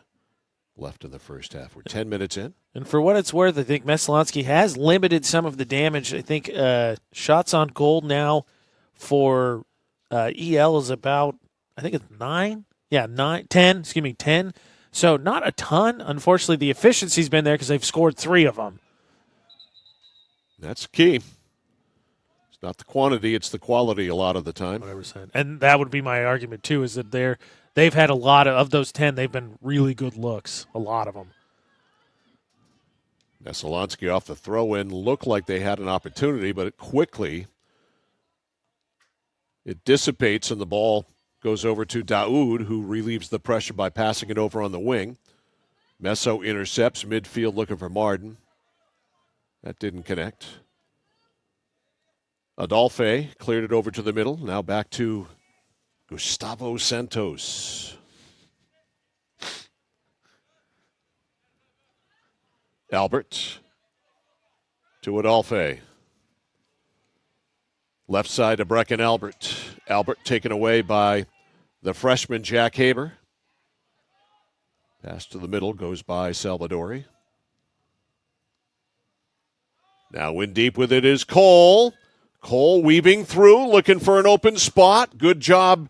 left in the first half. We're 10 minutes in. And for what it's worth, I think Messalonskee has limited some of the damage. I think shots on goal now for EL is about, I think it's 9. Yeah, 10. 10. So not a ton. Unfortunately, the efficiency's been there because they've scored 3 of them. That's key. It's not the quantity, it's the quality a lot of the time. 100%. And that would be my argument, too, is that they've had a lot of those 10, they've been really good looks, a lot of them. Messalonskee off the throw-in looked like they had an opportunity, but it dissipates and the ball goes over to Daoud, who relieves the pressure by passing it over on the wing. Messo intercepts, midfield looking for Marden. That didn't connect. Adolphe cleared it over to the middle. Now back to Gustavo Santos. Albert to Adolphe. Left side to Brecken Albert. Albert taken away by the freshman Jack Haber. Pass to the middle goes by Salvadori. Now in deep with it is Cole. Cole weaving through, looking for an open spot. Good job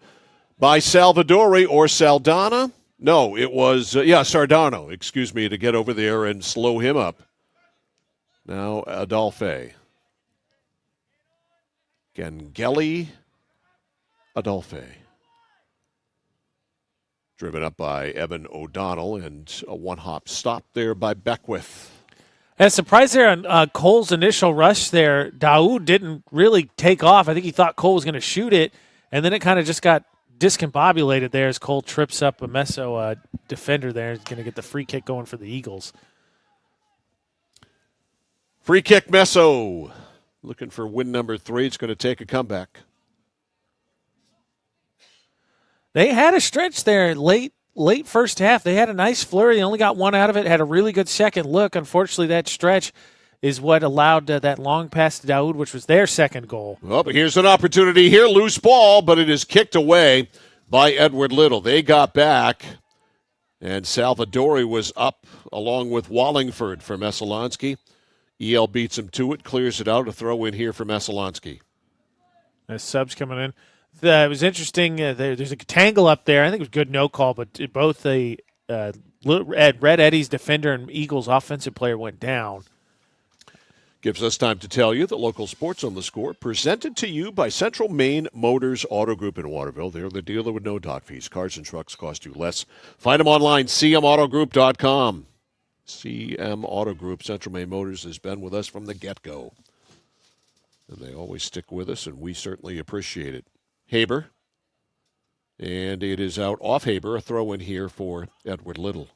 by Salvadori or Saldana. No, it was, Sardano, to get over there and slow him up. Now Adolphe. Gangeli Adolphe. Driven up by Evan O'Donnell and a one-hop stop there by Beckwith. And surprised there on Cole's initial rush there. Daoud didn't really take off. I think he thought Cole was going to shoot it, and then it kind of just got discombobulated there as Cole trips up a Messo defender there. He's going to get the free kick going for the Eagles. Free kick, Messo. Looking for win number 3. It's going to take a comeback. They had a stretch there late first half. They had a nice flurry. They only got 1 out of it, had a really good second look. Unfortunately, that stretch is what allowed that long pass to Daoud, which was their second goal. Well, but here's an opportunity here. Loose ball, but it is kicked away by Edward Little. They got back, and Salvadori was up along with Wallingford for Messalonskee. EL beats him to it, clears it out. A throw in here for Messalonskee. There's subs coming in. It was interesting. There's a tangle up there. I think it was a good no call, but both Red Eddie's defender and Eagles offensive player went down. Gives us time to tell you that local sports on the score presented to you by Central Maine Motors Auto Group in Waterville. They're the dealer with no dock fees. Cars and trucks cost you less. Find them online, cmautogroup.com. CM Auto Group, Central Maine Motors, has been with us from the get-go. And they always stick with us, and we certainly appreciate it. Haber, and it is out off Haber, a throw in here for Edward Little.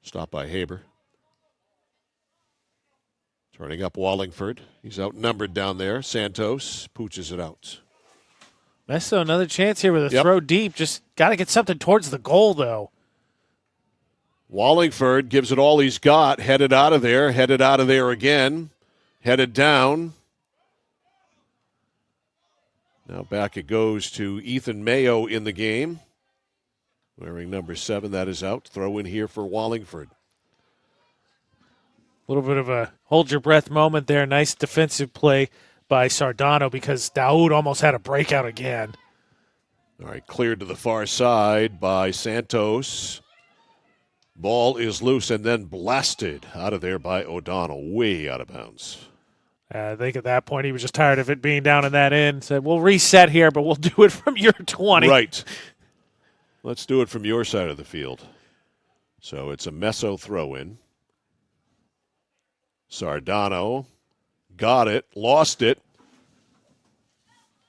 Stop by Haber. Turning up Wallingford. He's outnumbered down there. Santos pooches it out. Messo, another chance here with a throw deep. Just got to get something towards the goal, though. Wallingford gives it all he's got. Headed out of there again. Headed down. Now back it goes to Ethan Mayo in the game. Wearing number 7, that is out. Throw in here for Wallingford. A little bit of a hold your breath moment there. Nice defensive play by Sardano because Daoud almost had a breakout again. All right, cleared to the far side by Santos. Ball is loose and then blasted out of there by O'Donnell, way out of bounds. I think at that point he was just tired of it being down in that end. Said, we'll reset here, but we'll do it from your 20. Right. Let's do it from your side of the field. So it's a Messo throw-in. Sardano got it, lost it.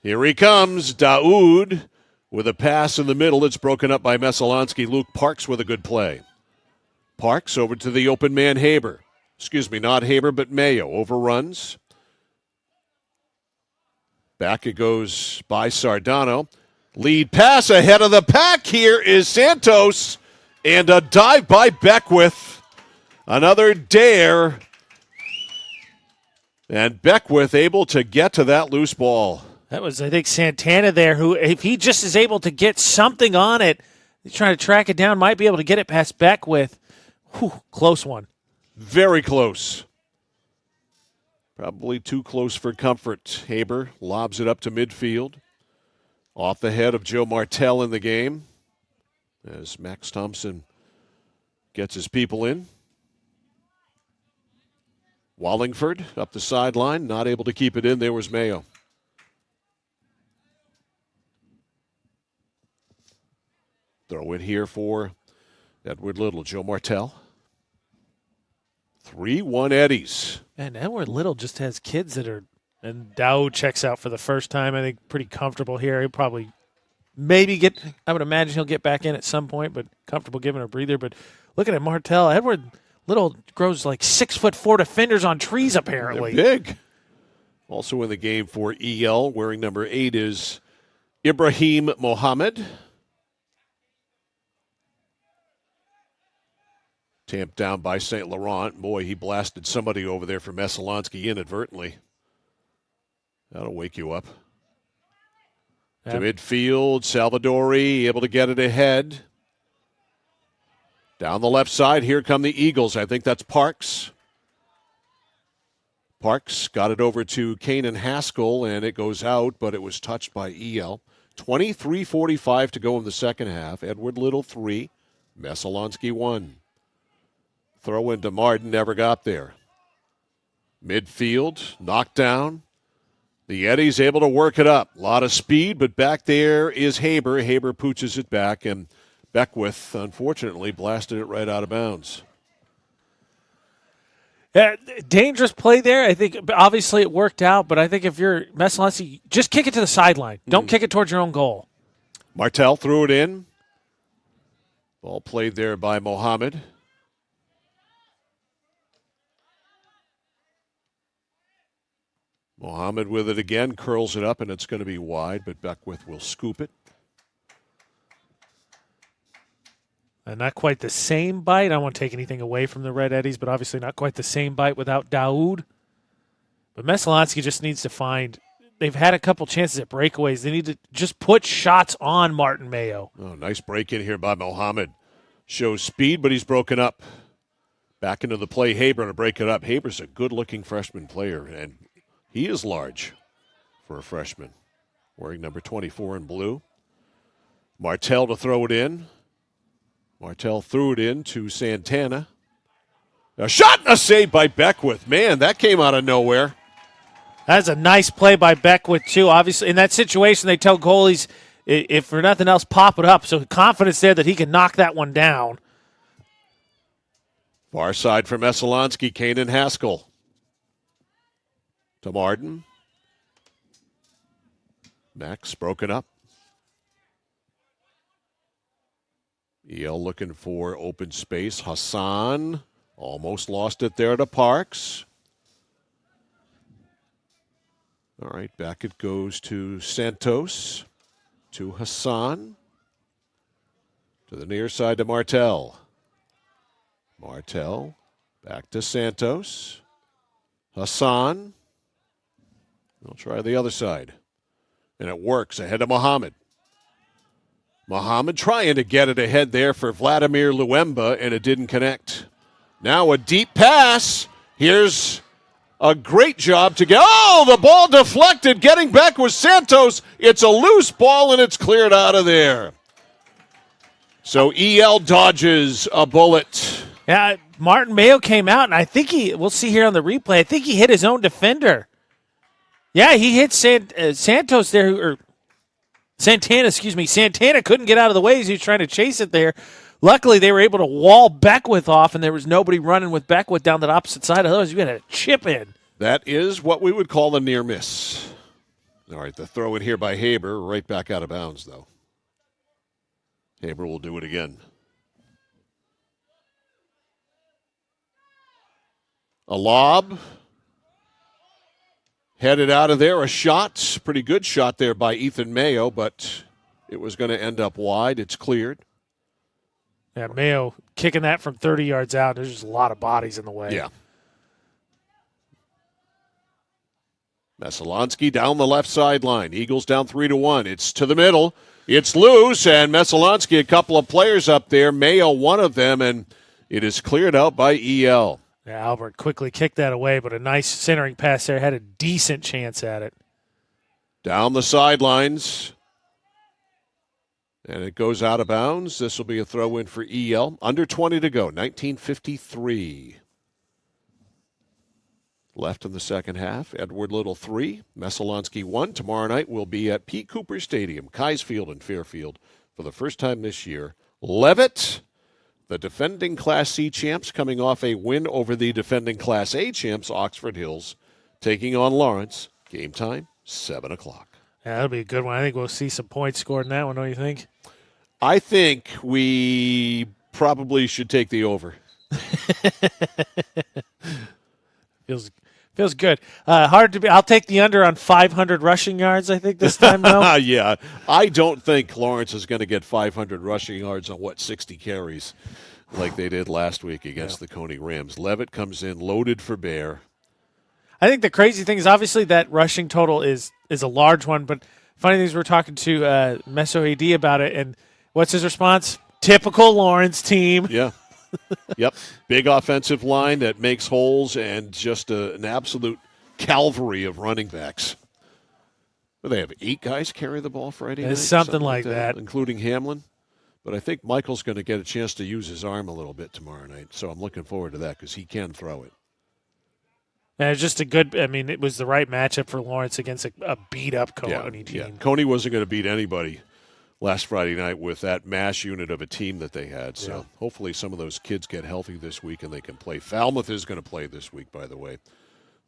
Here he comes, Daoud with a pass in the middle. It's broken up by Messalonskee. Luke Parks with a good play. Parks over to the open man Haber. Excuse me, not Haber, but Mayo. Overruns. Back it goes by Sardano. Lead pass ahead of the pack. Here is Santos. And a dive by Beckwith. Another dare. And Beckwith able to get to that loose ball. That was, I think, Santana there, who, if he just is able to get something on it, he's trying to track it down, might be able to get it past Beckwith. Whew, close one. Very close. Probably too close for comfort. Haber lobs it up to midfield. Off the head of Joe Martell in the game as Max Thompson gets his people in. Wallingford up the sideline, not able to keep it in. There was Mayo. Throw in here for Edward Little. Joe Martell. 3-1 Eddies. And Edward Little just has kids that are, and Dow checks out for the first time. I think pretty comfortable here. He'll probably maybe get, I would imagine he'll get back in at some point, but comfortable giving a breather. But looking at Martell, Edward Little grows like 6'4" defenders on trees, apparently. They're big. Also in the game for EL, wearing number 8 is Ibrahim Mohammed. Tamped down by St. Laurent. Boy, he blasted somebody over there for Messalonskee inadvertently. That'll wake you up. To midfield, Salvadori able to get it ahead. Down the left side, here come the Eagles. I think that's Parks. Parks got it over to Kanan Haskell, and it goes out, but it was touched by EL. 23:45 to go in the second half. Edward Little 3, Messalonskee 1. Throw into Martin, never got there. Midfield, knocked down. The Eddies able to work it up. A lot of speed, but back there is Haber. Haber pooches it back, and Beckwith, unfortunately, blasted it right out of bounds. Dangerous play there. I think, obviously, it worked out, but I think if you're Messalonskee, just kick it to the sideline. Don't kick it towards your own goal. Martell threw it in. Ball played there by Mohammed. Mohammed with it again, curls it up, and it's going to be wide, but Beckwith will scoop it. And not quite the same bite. I don't want to take anything away from the Red Eddies, but obviously not quite the same bite without Daoud. But Messalonskee just needs to find, they've had a couple chances at breakaways. They need to just put shots on Martin Mayo. Oh, nice break in here by Mohammed. Shows speed, but he's broken up. Back into the play, Haber to break it up. Haber's a good-looking freshman player, and he is large for a freshman. Wearing number 24 in blue. Martell to throw it in. Martell threw it in to Santana. A shot and a save by Beckwith. Man, that came out of nowhere. That's a nice play by Beckwith, too. Obviously, in that situation, they tell goalies, if for nothing else, pop it up. So confidence there that he can knock that one down. Far side for Messalonskee, Kanan Haskell. To Martin. Max broken up. EL looking for open space. Hassan almost lost it there to Parks. All right, back it goes to Santos, to Hassan, to the near side to Martel. Martel, back to Santos. Hassan. We'll try the other side. And it works ahead of Muhammad. Muhammad trying to get it ahead there for Vladimir Luemba, and it didn't connect. Now a deep pass. Here's a great job to get. Oh, the ball deflected. Getting back with Santos. It's a loose ball, and it's cleared out of there. So EL dodges a bullet. Yeah, Martin Mayo came out, and I think we'll see here on the replay, I think he hit his own defender. Yeah, he hit Santos there, or Santana, excuse me. Santana couldn't get out of the way as he was trying to chase it there. Luckily, they were able to wall Beckwith off, and there was nobody running with Beckwith down that opposite side. Otherwise, you had a chip in. That is what we would call a near miss. All right, the throw in here by Haber, right back out of bounds, though. Haber will do it again. A lob. Headed out of there. A shot. Pretty good shot there by Ethan Mayo, but it was going to end up wide. It's cleared. Yeah, Mayo kicking that from 30 yards out. There's just a lot of bodies in the way. Yeah. Messalonskee down the left sideline. Eagles down 3-1. It's to the middle. It's loose, and Messalonskee, a couple of players up there. Mayo, one of them, and it is cleared out by EL. Yeah, Albert quickly kicked that away, but a nice centering pass there. Had a decent chance at it. Down the sidelines. And it goes out of bounds. This will be a throw in for EL. Under 20 to go, 19:53. Left in the second half. Edward Little 3, Messalonskee 1. Tomorrow night we'll be at Pete Cooper Stadium, Keyes Field in Fairfield for the first time this year. Levitt, the defending Class C champs, coming off a win over the defending Class A champs, Oxford Hills, taking on Lawrence. Game time, 7 o'clock. Yeah, that'll be a good one. I think we'll see some points scored in that one, don't you think? I think we probably should take the over. Feels good. Hard to be. I'll take the under on 500 rushing yards, I think, this time, though. Yeah. I don't think Lawrence is going to get 500 rushing yards on, 60 carries like they did last week against the Coney Rams. Levitt comes in loaded for bear. I think the crazy thing is obviously that rushing total is a large one, but funny thing is we're talking to Meso AD about it, and what's his response? Typical Lawrence team. Yeah. Yep. Big offensive line that makes holes and just an absolute calvary of running backs. Well, they have 8 guys carry the ball Friday night. It's something like that. Including Hamlin. But I think Michael's going to get a chance to use his arm a little bit tomorrow night, so I'm looking forward to that because he can throw it. And it's just it was the right matchup for Lawrence against a beat-up Coney team. Yeah. Coney wasn't going to beat anybody last Friday night with that mass unit of a team that they had. So hopefully some of those kids get healthy this week and they can play. Falmouth is going to play this week, by the way.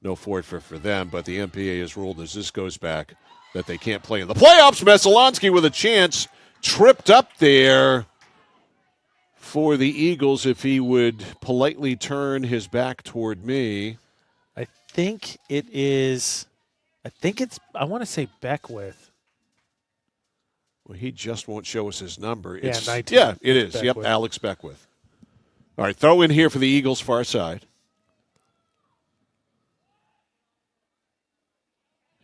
No forfeit for them, but the MPA has ruled as this goes back that they can't play in the playoffs. Messalonskee with a chance, tripped up there for the Eagles if he would politely turn his back toward me. I want to say Beckwith. Well, he just won't show us his number. 19. Yeah, it is. Beckwith. Yep, Alex Beckwith. All right, throw in here for the Eagles' far side.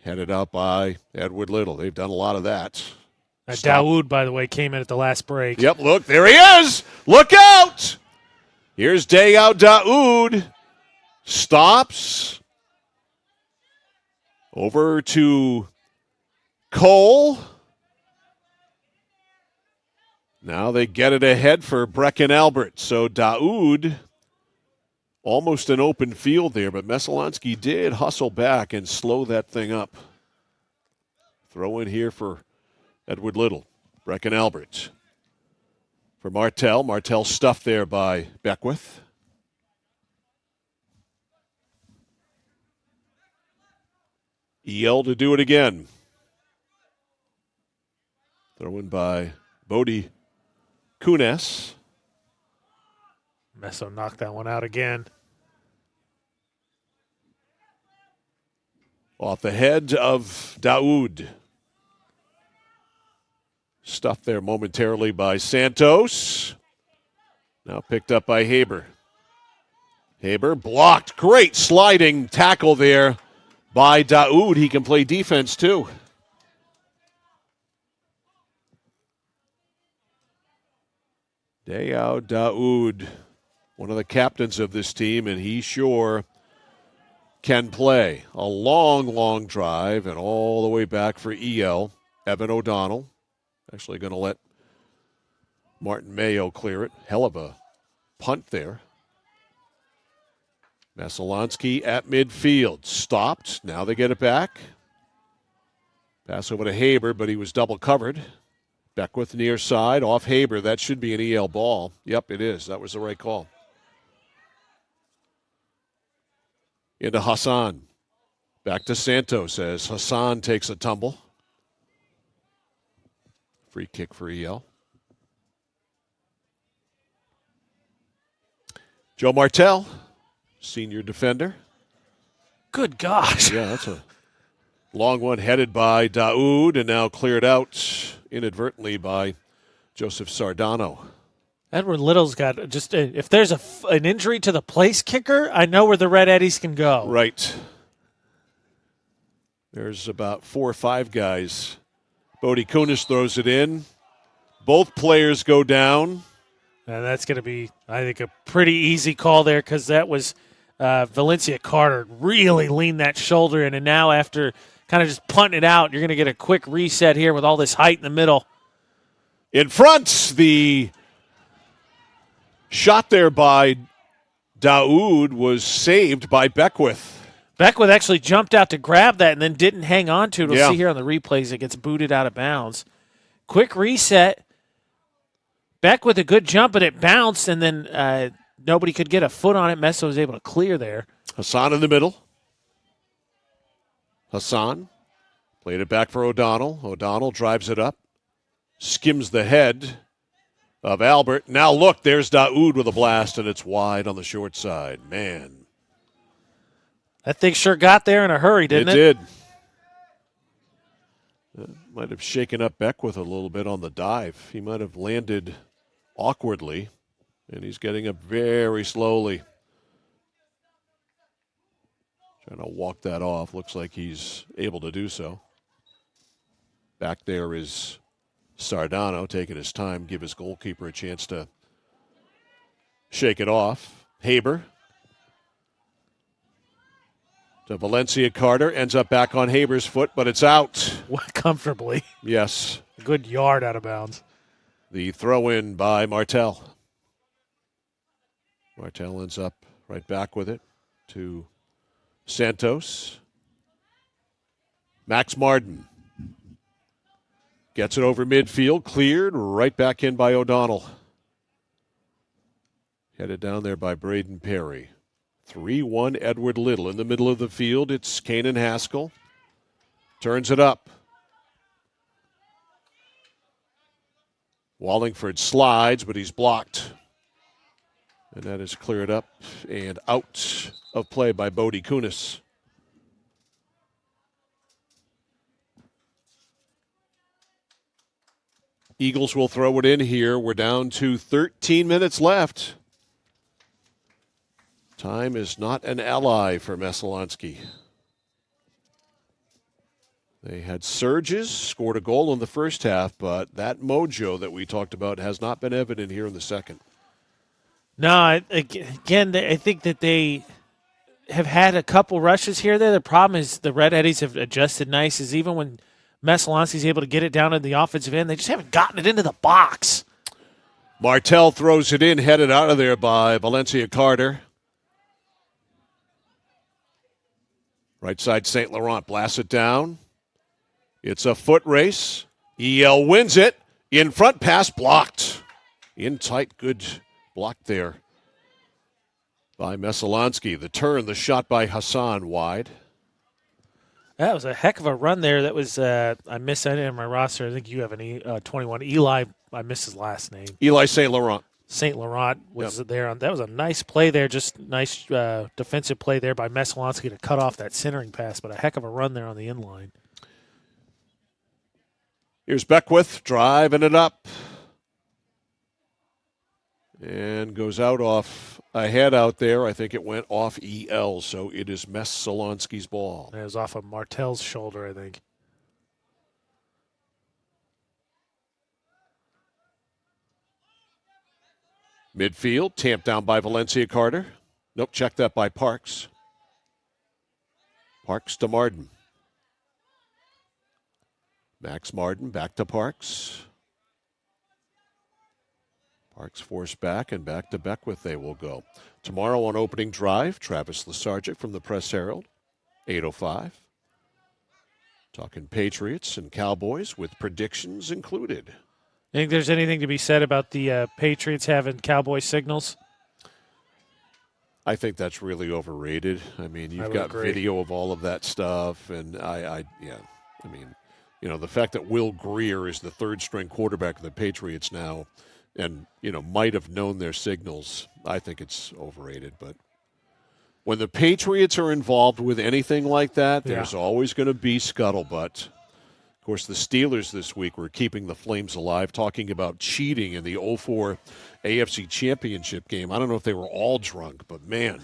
Headed out by Edward Little. They've done a lot of that. Daoud, by the way, came in at the last break. Yep, look, there he is. Look out. Here's Dayoud Daoud. Stops. Over to Cole. Now they get it ahead for Brecken Albert. So Daoud, almost an open field there, but Messalonskee did hustle back and slow that thing up. Throw in here for Edward Little. Brecken Albert. For Martel. Martel stuffed there by Beckwith. EL to do it again. Throw in by Bodie Kunes. Meso knocked that one out again. Off the head of Daoud. Stuffed there momentarily by Santos. Now picked up by Haber. Haber blocked. Great sliding tackle there by Daoud. He can play defense too. Dayao Daoud, one of the captains of this team, and he sure can play. A long, long drive and all the way back for EL. Evan O'Donnell actually going to let Martin Mayo clear it. Hell of a punt there. Messalonskee at midfield. Stopped. Now they get it back. Pass over to Haber, but he was double covered. Beckwith near side, off Haber. That should be an EL ball. Yep, it is. That was the right call. Into Hassan. Back to Santos as Hassan takes a tumble. Free kick for EL. Joe Martell, senior defender. Good gosh. Yeah, that's a long one headed by Daoud and now cleared out inadvertently by Joseph Sardano. Edward Little's got just if there's an injury to the place kicker, I know where the Red Eddies can go. Right. There's about 4 or 5 guys. Bodie Kunis throws it in. Both players go down. And that's going to be, I think, a pretty easy call there because that was Valencia Carter really leaned that shoulder in. And now after kind of just punting it out, you're going to get a quick reset here with all this height in the middle. In front, the shot there by Daoud was saved by Beckwith. Beckwith actually jumped out to grab that and then didn't hang on to it. We'll see here on the replays it gets booted out of bounds. Quick reset. Beckwith a good jump, but it bounced, and then nobody could get a foot on it. Messa was able to clear there. Hassan in the middle. Hassan played it back for O'Donnell. O'Donnell drives it up. Skims the head of Albert. Now look, there's Daoud with a blast, and it's wide on the short side. Man. That thing sure got there in a hurry, didn't it? It did. Might have shaken up Beckwith a little bit on the dive. He might have landed awkwardly, and he's getting up very slowly. Trying to walk that off. Looks like he's able to do so. Back there is Sardano taking his time, give his goalkeeper a chance to shake it off. Haber to Valencia Carter, ends up back on Haber's foot, but it's out. Comfortably. Yes. A good yard out of bounds. The throw in by Martell. Martell ends up right back with it to Santos. Max Marden gets it over midfield, cleared, right back in by O'Donnell. Headed down there by Braden Perry. 3-1 Edward Little in the middle of the field. It's Kanan Haskell. Turns it up. Wallingford slides, but he's blocked. And that is cleared up and out of play by Bodie Kunis. Eagles will throw it in here. We're down to 13 minutes left. Time is not an ally for Messalonskee. They had surges, scored a goal in the first half, but that mojo that we talked about has not been evident here in the second. No, again, I think that they have had a couple rushes here. There, the problem is the Red Eddies have adjusted nice. Is even when Messalonskee's able to get it down to the offensive end, they just haven't gotten it into the box. Martell throws it in, headed out of there by Valencia Carter. Right side, St. Laurent blasts it down. It's a foot race. EL wins it. In front, pass blocked. In tight, good block there by Messalonskee. The turn, the shot by Hassan wide. That was a heck of a run there. That was, I missed that in my roster. I think you have an 21. Eli, I missed his last name. Eli St. Laurent. St. Laurent was there. That was a nice play there, just nice defensive play there by Messalonskee to cut off that centering pass, but a heck of a run there on the inline. Here's Beckwith driving it up. And goes out off a head out there. I think it went off EL, so it is Messalonskee's ball. It was off of Martel's shoulder, I think. Midfield, tamped down by Valencia Carter. Nope, check that by Parks. Parks to Marden. Max Marden back to Parks. Parks forced back and back to Beckwith they will go. Tomorrow on opening drive, Travis Lesargic from the Press Herald, 8:05. Talking Patriots and Cowboys with predictions included. Think there's anything to be said about the Patriots having Cowboy signals? I think that's really overrated. I mean, you've got video of all of that stuff, and I mean, you know, the fact that Will Greer is the third-string quarterback of the Patriots now, and you know, might have known their signals. I think it's overrated, but when the Patriots are involved with anything like that, there's always going to be scuttlebutt. Of course, the Steelers this week were keeping the Flames alive, talking about cheating in the 2004 AFC Championship game. I don't know if they were all drunk, but, man,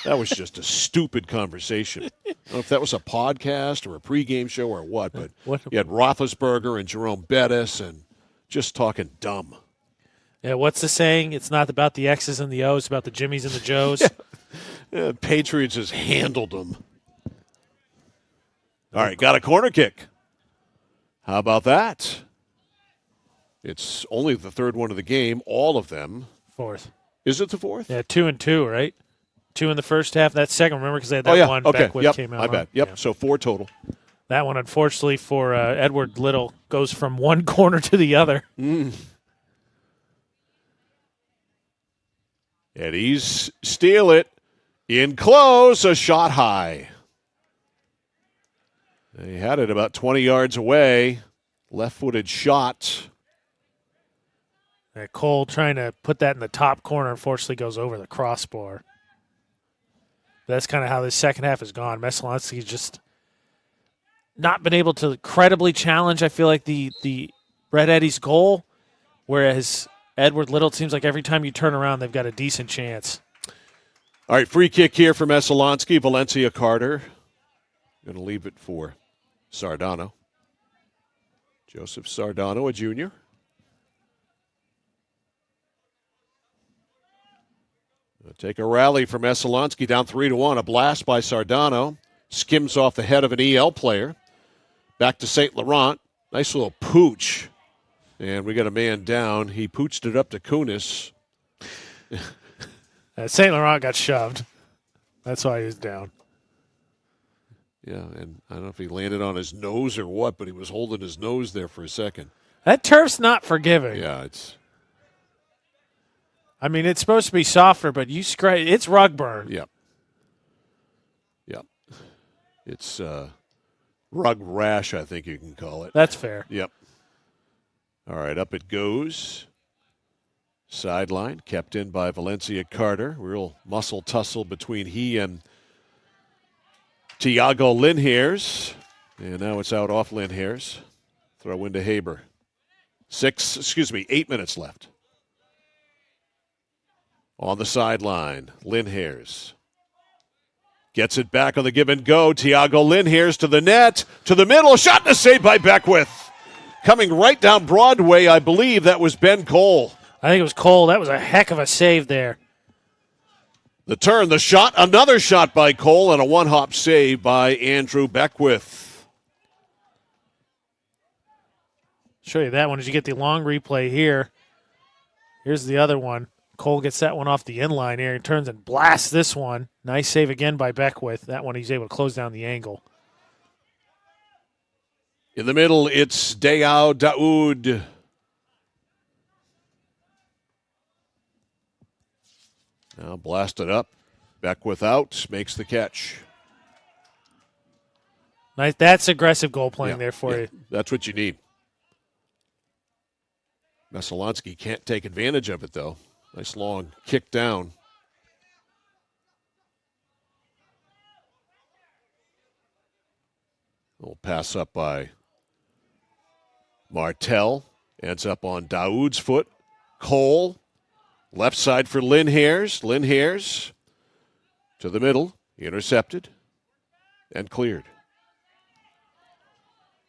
that was just a stupid conversation. I don't know if that was a podcast or a pregame show or what, but you had Roethlisberger and Jerome Bettis and just talking dumb. Yeah, what's the saying? It's not about the X's and the O's, it's about the Jimmies and the Joes. Patriots just handled them. All right, got a corner kick. How about that? It's only the third one of the game, all of them. Fourth. Is it the fourth? Yeah, 2 and 2, right? 2 in the first half. That second, remember, because they had that one Beckwith came out. My bad. Yep, so 4 total. That one, unfortunately, for Edward Little, goes from one corner to the other. Eddie's steal it. In close, a shot high. They had it about 20 yards away. Left-footed shot. Cole trying to put that in the top corner, unfortunately goes over the crossbar. That's kind of how this second half has gone. Messalonskee just not been able to credibly challenge, I feel like, the Red Eddie's goal, whereas Edward Little, it seems like every time you turn around, they've got a decent chance. All right, free kick here for Messalonskee. Valencia Carter. Going to leave it for Sardano. Joseph Sardano, a junior. Take a rally from Messalonskee, down 3-1. A blast by Sardano. Skims off the head of an EL player. Back to St. Laurent. Nice little pooch. And we got a man down. He pooched it up to Kunis. St. Laurent got shoved. That's why he was down. Yeah, and I don't know if he landed on his nose or what, but he was holding his nose there for a second. That turf's not forgiving. Yeah, it's... I mean, it's supposed to be softer, but it's rug burn. Yep. Yep. It's rug rash, I think you can call it. That's fair. Yep. All right, up it goes. Sideline, kept in by Valencia Carter. Real muscle tussle between he and Tiago Linhares. And now it's out off Linhares. Throw into Haber. 8 minutes left. On the sideline, Linhares gets it back on the give and go. Tiago Linhares to the net, to the middle. Shot and a save by Beckwith. Coming right down Broadway, I believe that was Ben Cole. I think it was Cole. That was a heck of a save there. The turn, the shot, another shot by Cole, and a one-hop save by Andrew Beckwith. Show you that one as you get the long replay here. Here's the other one. Cole gets that one off the inline here and turns and blasts this one. Nice save again by Beckwith. That one he's able to close down the angle. In the middle, it's Dayao Daoud. Now blasted up. Beckwith out, makes the catch. Nice. That's aggressive goal playing there for you. That's what you need. Messalonskee can't take advantage of it, though. Nice long kick down. Little pass up by Martell. Ends up on Daoud's foot. Cole. Left side for Lynn Hares. Lynn Hares to the middle. Intercepted and cleared.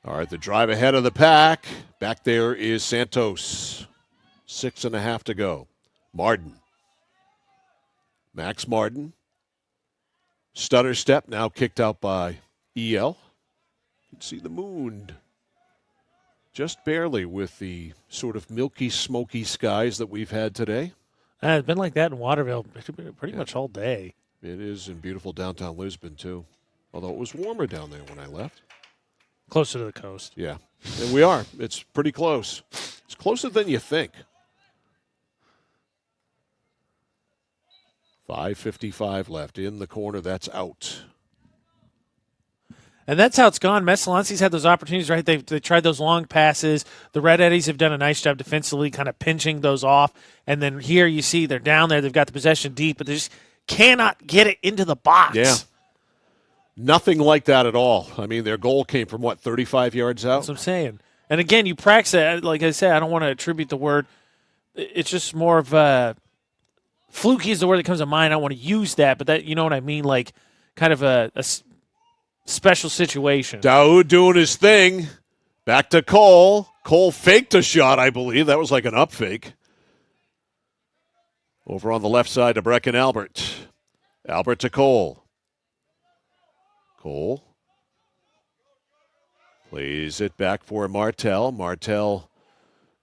All right, the drive ahead of the pack. Back there is Santos. 6.5 to go. Martin. Max Martin. Stutter step, now kicked out by EL. You can see the moon just barely with the sort of milky, smoky skies that we've had today. It's been like that in Waterville pretty much all day. It is in beautiful downtown Lisbon, too. Although it was warmer down there when I left. Closer to the coast. Yeah, and we are. It's pretty close. It's closer than you think. 5:55 left in the corner. That's out. And that's how it's gone. Messalonskee's had those opportunities, right? They tried those long passes. The Red Eddies have done a nice job defensively, kind of pinching those off. And then here you see they're down there. They've got the possession deep, but they just cannot get it into the box. Yeah. Nothing like that at all. I mean, their goal came from, 35 yards out? That's what I'm saying. And again, you practice it. Like I said, I don't want to attribute the word. It's just more of fluky is the word that comes to mind. I don't want to use that, but that, you know what I mean? Like kind of a special situation. Daoud doing his thing. Back to Cole. Cole faked a shot, I believe. That was like an up fake. Over on the left side to Brecken Albert. Albert to Cole. Cole plays it back for Martell. Martell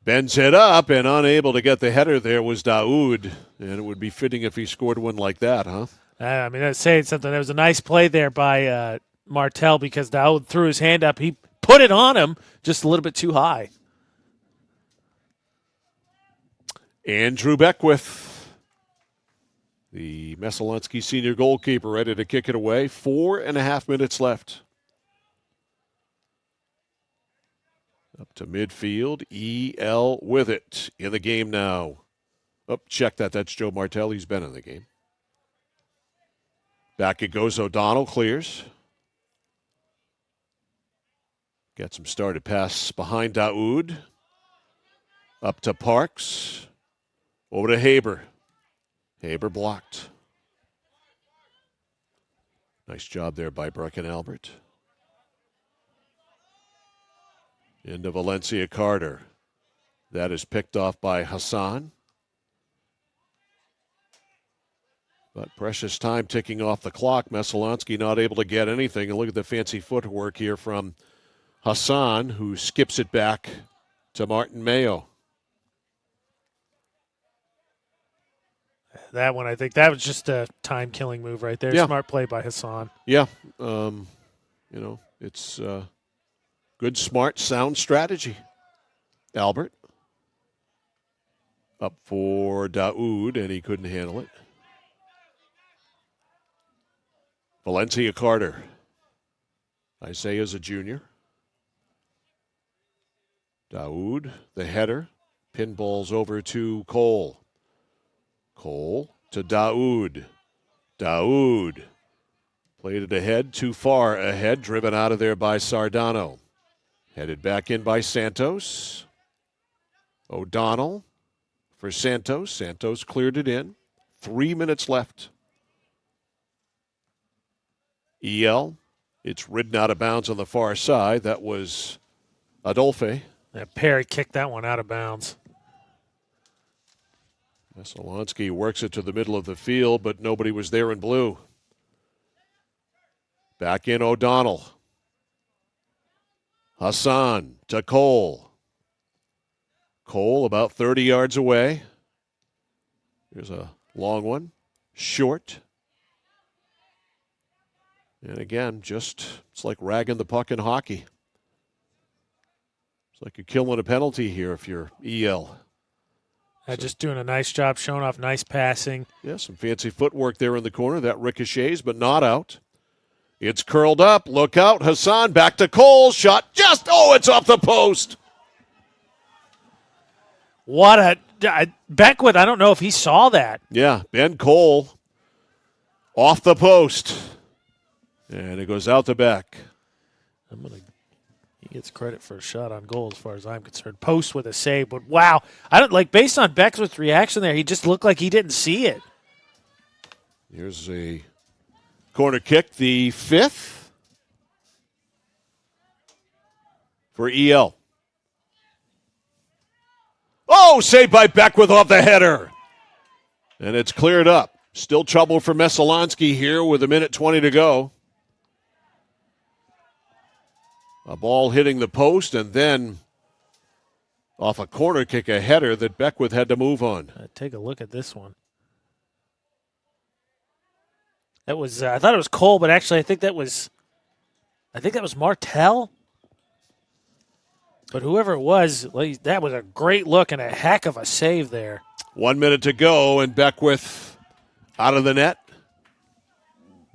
bends it up, and unable to get the header there was Daoud. And it would be fitting if he scored one like that, huh? I mean, that's saying something. There was a nice play there by Martell because Daoud threw his hand up. He put it on him just a little bit too high. Andrew Beckwith, the Messalonskee senior goalkeeper, ready to kick it away. 4.5 minutes left. Up to midfield. EL with it in the game now. Oh, check that. That's Joe Martell. He's been in the game. Back it goes. O'Donnell clears. Gets him started pass behind Daoud. Up to Parks. Over to Haber. Haber blocked. Nice job there by Brecken Albert. Into Valencia Carter. That is picked off by Hassan. But precious time ticking off the clock. Messalonskee not able to get anything. And look at the fancy footwork here from Hassan, who skips it back to Martin Mayo. That one, I think that was just a time-killing move right there. Yeah. Smart play by Hassan. Yeah. It's good, smart, sound strategy. Albert. Up for Daoud, and he couldn't handle it. Valencia Carter. Isaiah's a junior. Daoud, the header. Pinballs over to Cole. Cole to Daoud. Daoud played it ahead, too far ahead, driven out of there by Sardano. Headed back in by Santos. O'Donnell for Santos. Santos cleared it in. 3 minutes left. EL, it's ridden out of bounds on the far side. That was Adolphe. Yeah, Perry kicked that one out of bounds. Messalonskee works it to the middle of the field, but nobody was there in blue. Back in O'Donnell. Hassan to Cole. Cole about 30 yards away. Here's a long one. Short. And again, it's like ragging the puck in hockey. It's like you're killing a penalty here if you're EL. Just doing a nice job, showing off nice passing. Yeah, some fancy footwork there in the corner. That ricochets, but not out. It's curled up. Look out. Hassan back to Cole. Shot it's off the post. What a Beckwith, I don't know if he saw that. Yeah, Ben Cole off the post. And it goes out the back. He gets credit for a shot on goal as far as I'm concerned. Post with a save, but wow. I don't like based on Beckwith's reaction there, he just looked like he didn't see it. Here's a corner kick, the 5th for EL. Oh, saved by Beckwith off the header. And it's cleared up. Still trouble for Messalonskee here with 1:20 to go. A ball hitting the post and then off a corner kick, a header that Beckwith had to move on. Take a look at this one. That was I thought it was Cole, but actually I think that was Martell. But whoever it was, that was a great look and a heck of a save there. 1 minute to go, and Beckwith out of the net.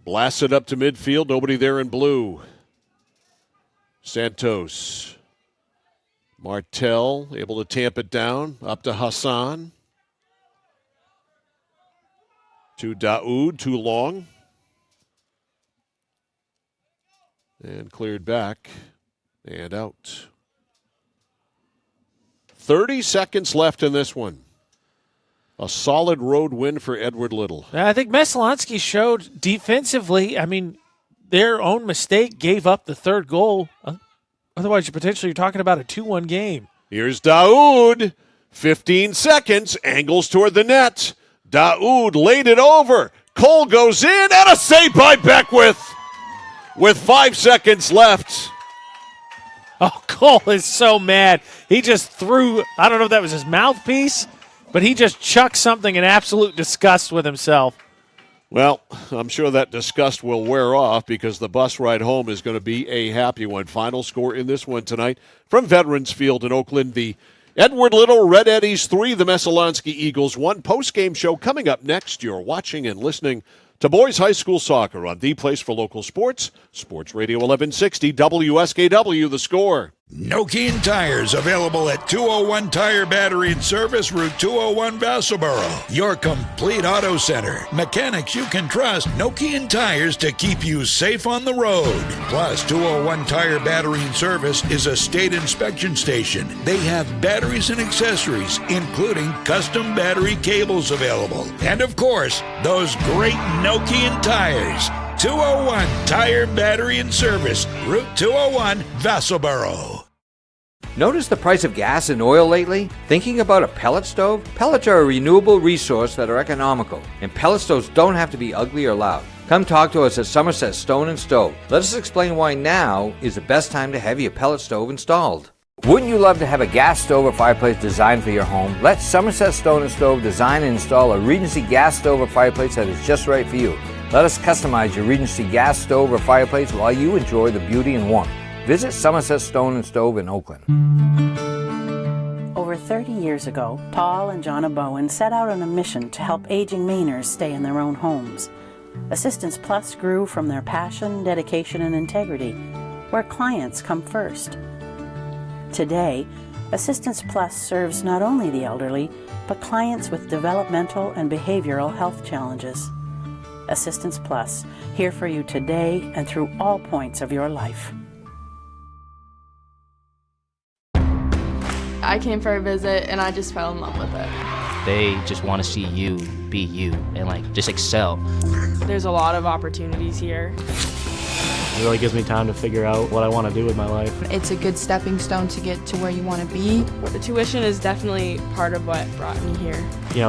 Blasted up to midfield, nobody there in blue. Santos. Martell able to tamp it down, up to Hassan. To Daoud, too long. And cleared back and out. 30 seconds left in this one. A solid road win for Edward Little. I think Messalonskee showed defensively, their own mistake gave up the third goal. Otherwise, you're talking about a 2-1 game. Here's Daoud. 15 seconds. Angles toward the net. Daoud laid it over. Cole goes in, and a save by Beckwith with 5 seconds left. Oh, Cole is so mad. He just threw, I don't know if that was his mouthpiece, but he just chucked something in absolute disgust with himself. Well, I'm sure that disgust will wear off because the bus ride home is going to be a happy one. Final score in this one tonight from Veterans Field in Oakland. The Edward Little Red Eddies 3, the Messalonskee Eagles 1. Post-game show coming up next. You're watching and listening to Boys High School Soccer on the place for local sports, Sports Radio 1160 WSKW, The Score. Nokian Tires, available at 201 Tire Battery and Service, Route 201, Vassalboro. Your complete auto center. Mechanics you can trust. Nokian Tires to keep you safe on the road. Plus, 201 Tire Battery and Service is a state inspection station. They have batteries and accessories, including custom battery cables available. And of course, those great Nokian tires. 201 Tire Battery and Service, Route 201, Vassalboro. Notice the price of gas and oil lately? Thinking about a pellet stove? Pellets are a renewable resource that are economical, and pellet stoves don't have to be ugly or loud. Come talk to us at Somerset Stone & Stove. Let us explain why now is the best time to have your pellet stove installed. Wouldn't you love to have a gas stove or fireplace designed for your home? Let Somerset Stone & Stove design and install a Regency gas stove or fireplace that is just right for you. Let us customize your Regency gas stove or fireplace while you enjoy the beauty and warmth. Visit Somerset Stone & Stove in Oakland. Over 30 years ago, Paul and Jonna Bowen set out on a mission to help aging Mainers stay in their own homes. Assistance Plus grew from their passion, dedication, and integrity, where clients come first. Today, Assistance Plus serves not only the elderly, but clients with developmental and behavioral health challenges. Assistance Plus, here for you today and through all points of your life. I came for a visit and I just fell in love with it. They just want to see you be you and just excel. There's a lot of opportunities here. It really gives me time to figure out what I want to do with my life. It's a good stepping stone to get to where you want to be. The tuition is definitely part of what brought me here.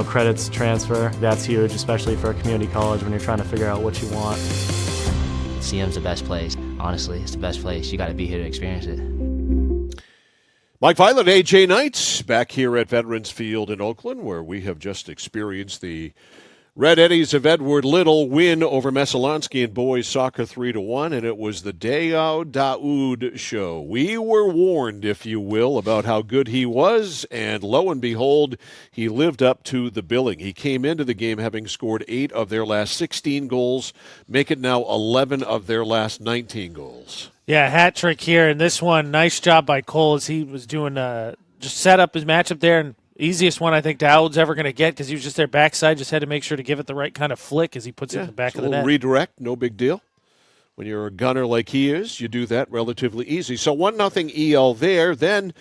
Credits transfer, that's huge, especially for a community college when you're trying to figure out what you want. CM's the best place. Honestly, it's the best place. You got to be here to experience it. Mike Violet, AJ Knights, back here at Veterans Field in Oakland, where we have just experienced the Red Eddies of Edward Little win over Messalonskee in boys soccer 3-1, and it was the Daoud show. We were warned, if you will, about how good he was, and lo and behold, he lived up to the billing. He came into the game having scored 8 of their last 16 goals, make it now 11 of their last 19 goals. Yeah, hat trick here, and this one, nice job by Cole as he was doing just set up his matchup there, and Easiest one I think Dowd's ever going to get because he was just there backside, just had to make sure to give it the right kind of flick as he puts it in the back of the net. Redirect, no big deal. When you're a gunner like he is, you do that relatively easy. So 1-0 EL there. Then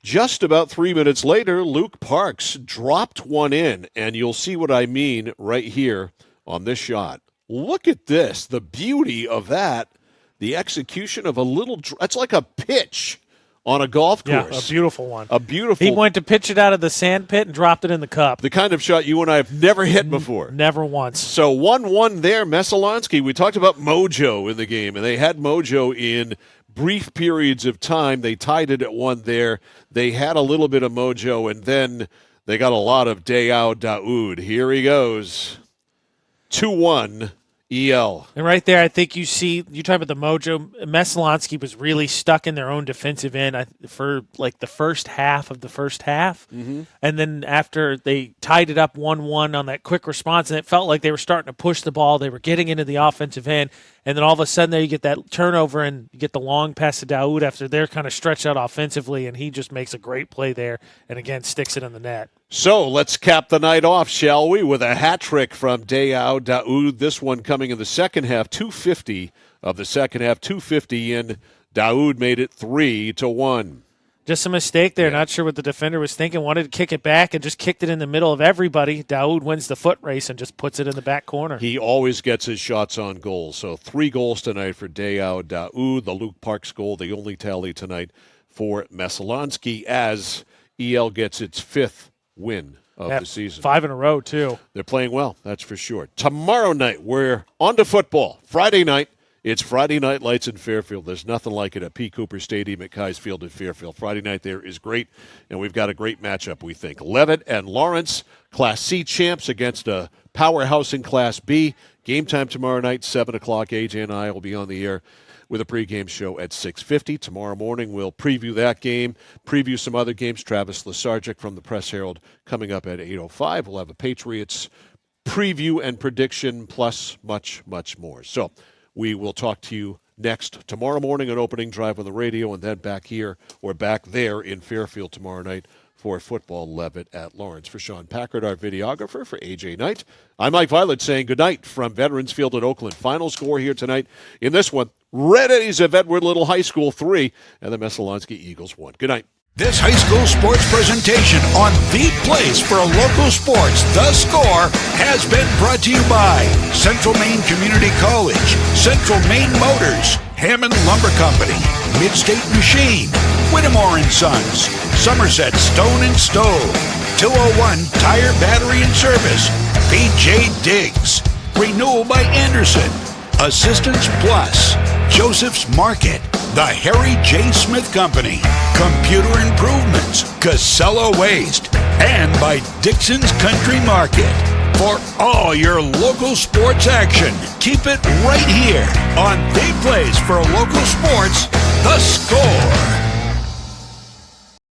just about 3 minutes later, Luke Parks dropped one in, and you'll see what I mean right here on this shot. Look at this, the beauty of that, the execution of a little – it's like a pitch on a golf course. Yeah, a beautiful one. A beautiful. He went to pitch it out of the sand pit and dropped it in the cup. The kind of shot you and I have never hit before. Never once. So 1-1 there, Messalonskee. We talked about mojo in the game, and they had mojo in brief periods of time. They tied it at 1 there. They had a little bit of mojo, and then they got a lot of Dayao Daoud. Here he goes. 2-1. EL. And right there, I think you talk about the mojo. Messalonskee was really stuck in their own defensive end for like the first half of the first half. Mm-hmm. And then after they tied it up 1-1 on that quick response, and it felt like they were starting to push the ball. They were getting into the offensive end. And then all of a sudden there you get that turnover and you get the long pass to Daoud after they're kind of stretched out offensively, and he just makes a great play there and, again, sticks it in the net. So let's cap the night off, shall we, with a hat trick from Dayao Daoud. This one coming in the second half, 2:50 of the second half, 2:50 in. Daoud made it 3-1. Just a mistake there. Not sure what the defender was thinking. Wanted to kick it back and just kicked it in the middle of everybody. Daoud wins the foot race and just puts it in the back corner. He always gets his shots on goal. So 3 goals tonight for Dayao Daoud. The Luke Parks goal, the only tally tonight for Messalonskee, as EL gets its 5th win of the season. 5 in a row, too. They're playing well, that's for sure. Tomorrow night, we're on to football. Friday night, it's Friday Night Lights in Fairfield. There's nothing like it at P. Cooper Stadium at Keyes Field in Fairfield. Friday night there is great, and we've got a great matchup, we think. Levitt and Lawrence, Class C champs against a powerhouse in Class B. Game time tomorrow night, 7 o'clock. AJ and I will be on the air with a pregame show at 6:50. Tomorrow morning, we'll preview that game, preview some other games. Travis Lesargic from the Press Herald coming up at 8:05. We'll have a Patriots preview and prediction, plus much, much more. So we will talk to you next tomorrow morning on Opening Drive on the radio, and then back here or back there in Fairfield tomorrow night for football. Levitt at Lawrence. For Sean Packard, our videographer, for AJ Knight, I'm Mike Violet saying good night from Veterans Field at Oakland. Final score here tonight in this one: Red Eddies of Edward Little High School 3 and the Messalonskee Eagles 1. Good night. This high school sports presentation on the place for local sports, The Score, has been brought to you by Central Maine Community College, Central Maine Motors, Hammond Lumber Company, Midstate Machine, Whittemore & Sons, Somerset Stone & Stove, 201 Tire Battery and Service, BJ Diggs, Renewal by Anderson, Assistance Plus, Joseph's Market, the Harry J. Smith Company, Computer Improvements, Casella Waste, and by Dixon's Country Market. For all your local sports action, keep it right here on the place for local sports, The Score.